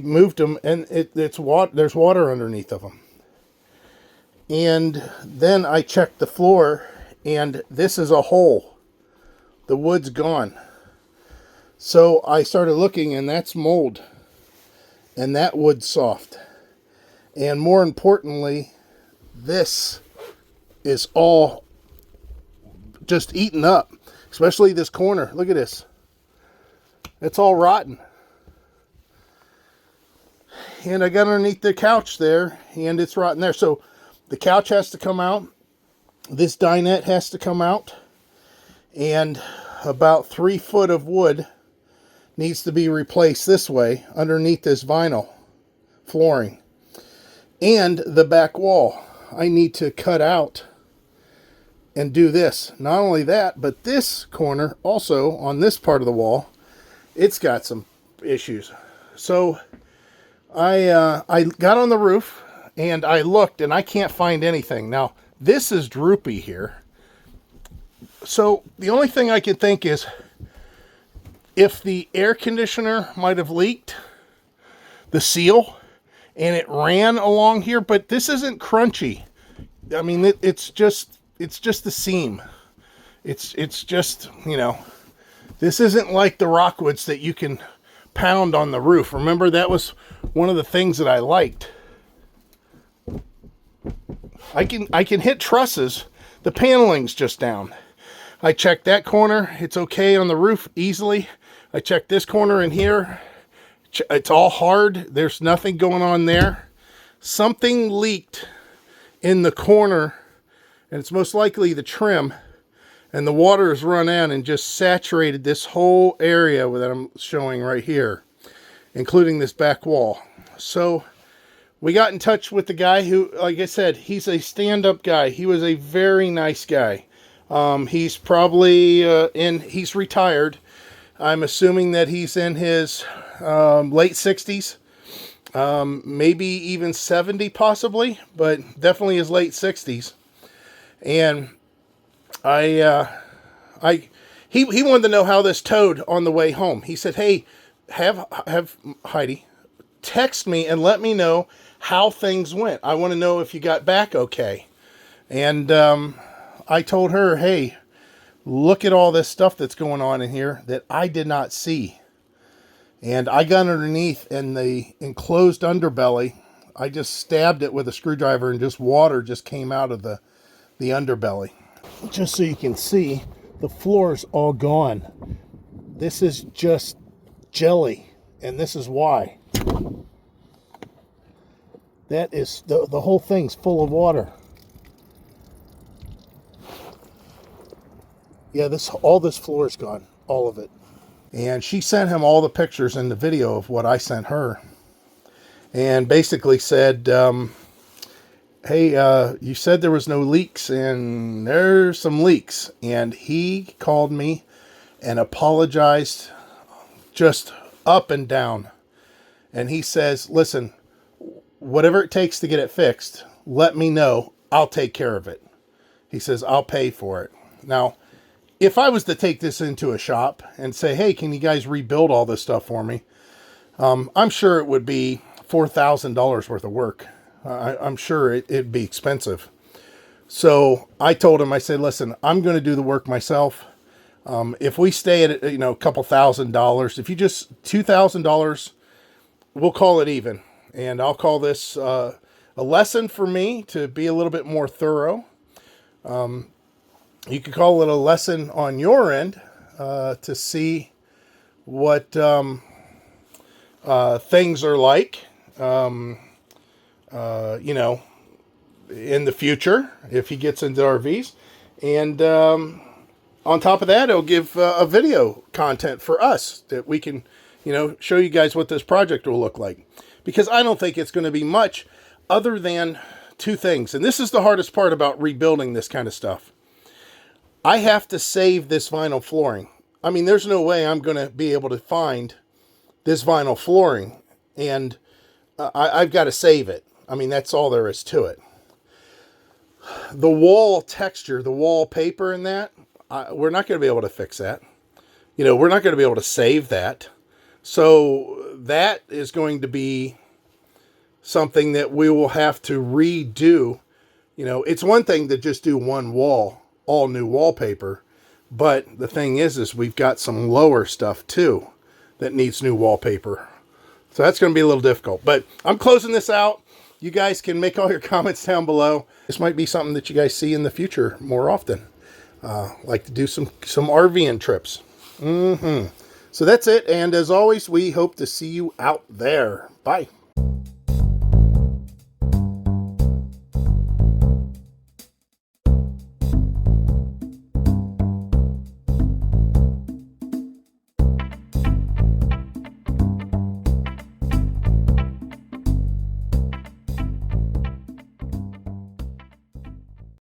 moved them, and there's water underneath of them. And then I checked the floor, and this is a hole. The wood's gone. So I started looking, and that's mold, and that wood's soft. And more importantly, this is all just eaten up, especially this corner. Look at this. It's all rotten. And I got underneath the couch there, and it's rotten there. So the couch has to come out. This dinette has to come out. And about 3 foot of wood needs to be replaced this way underneath this vinyl flooring. And the back wall, I need to cut out and do this. Not only that, but this corner also, on this part of the wall, it's got some issues. So I got on the roof, and I looked, and I can't find anything. Now, this is droopy here. So the only thing I can think is if the air conditioner might have leaked the seal and it ran along here, but this isn't crunchy. I mean, it's just the seam. It's just, you know, this isn't like the Rockwoods that you can pound on the roof. Remember, that was one of the things that I liked. I can hit trusses. The paneling's just down. I checked that corner. It's okay on the roof easily. I checked this corner in here. It's all hard. There's nothing going on there. Something leaked in the corner, and it's most likely the trim, and the water has run out and just saturated this whole area that I'm showing right here, including this back wall. So we got in touch with the guy who, like I said, he's a stand-up guy. He was a very nice guy. He's probably he's retired. I'm assuming that he's in his late 60s, maybe even 70 possibly, but definitely his late 60s. And he wanted to know how this towed on the way home. He said, "Hey, have Heidi text me and let me know how things went. I want to know if you got back okay." And I told her, "Hey, look at all this stuff that's going on in here that I did not see." And I got underneath, and the enclosed underbelly, I just stabbed it with a screwdriver, and just water just came out of the underbelly. Just so you can see, the floor's all gone. This is just jelly, and this is why. That is, the whole thing's full of water. Yeah, all this floor is gone, all of it. And she sent him all the pictures and the video of what I sent her. And basically said, "Hey, you said there was no leaks, and there's some leaks." And he called me and apologized just up and down. And he says, "Listen, whatever it takes to get it fixed, let me know. I'll take care of it." He says, "I'll pay for it." Now, if I was to take this into a shop and say, "Hey, can you guys rebuild all this stuff for me?" I'm sure it would be $4,000 worth of work. I'm sure it'd be expensive. So I told him, I said, "Listen, I'm going to do the work myself. If we stay at, a couple $1,000, if you just $2,000, we'll call it even. And I'll call this a lesson for me to be a little bit more thorough. You could call it a lesson on your end to see what things are like. you know, in the future if he gets into RVs. And on top of that, it'll give a video content for us that we can, you know, show you guys what this project will look like. Because I don't think it's going to be much other than two things. And this is the hardest part about rebuilding this kind of stuff. I have to save this vinyl flooring. I mean, there's no way I'm going to be able to find this vinyl flooring. And I've got to save it. I mean, that's all there is to it. The wall texture, the wallpaper and that, we're not going to be able to fix that. You know, we're not going to be able to save that. So that is going to be something that we will have to redo. You know, it's one thing to just do one wall, all new wallpaper. But the thing is we've got some lower stuff too that needs new wallpaper. So that's going to be a little difficult. But I'm closing this out. You guys can make all your comments down below. This might be something that you guys see in the future more often. Like to do some RVing trips. So that's it. And as always, we hope to see you out there. Bye.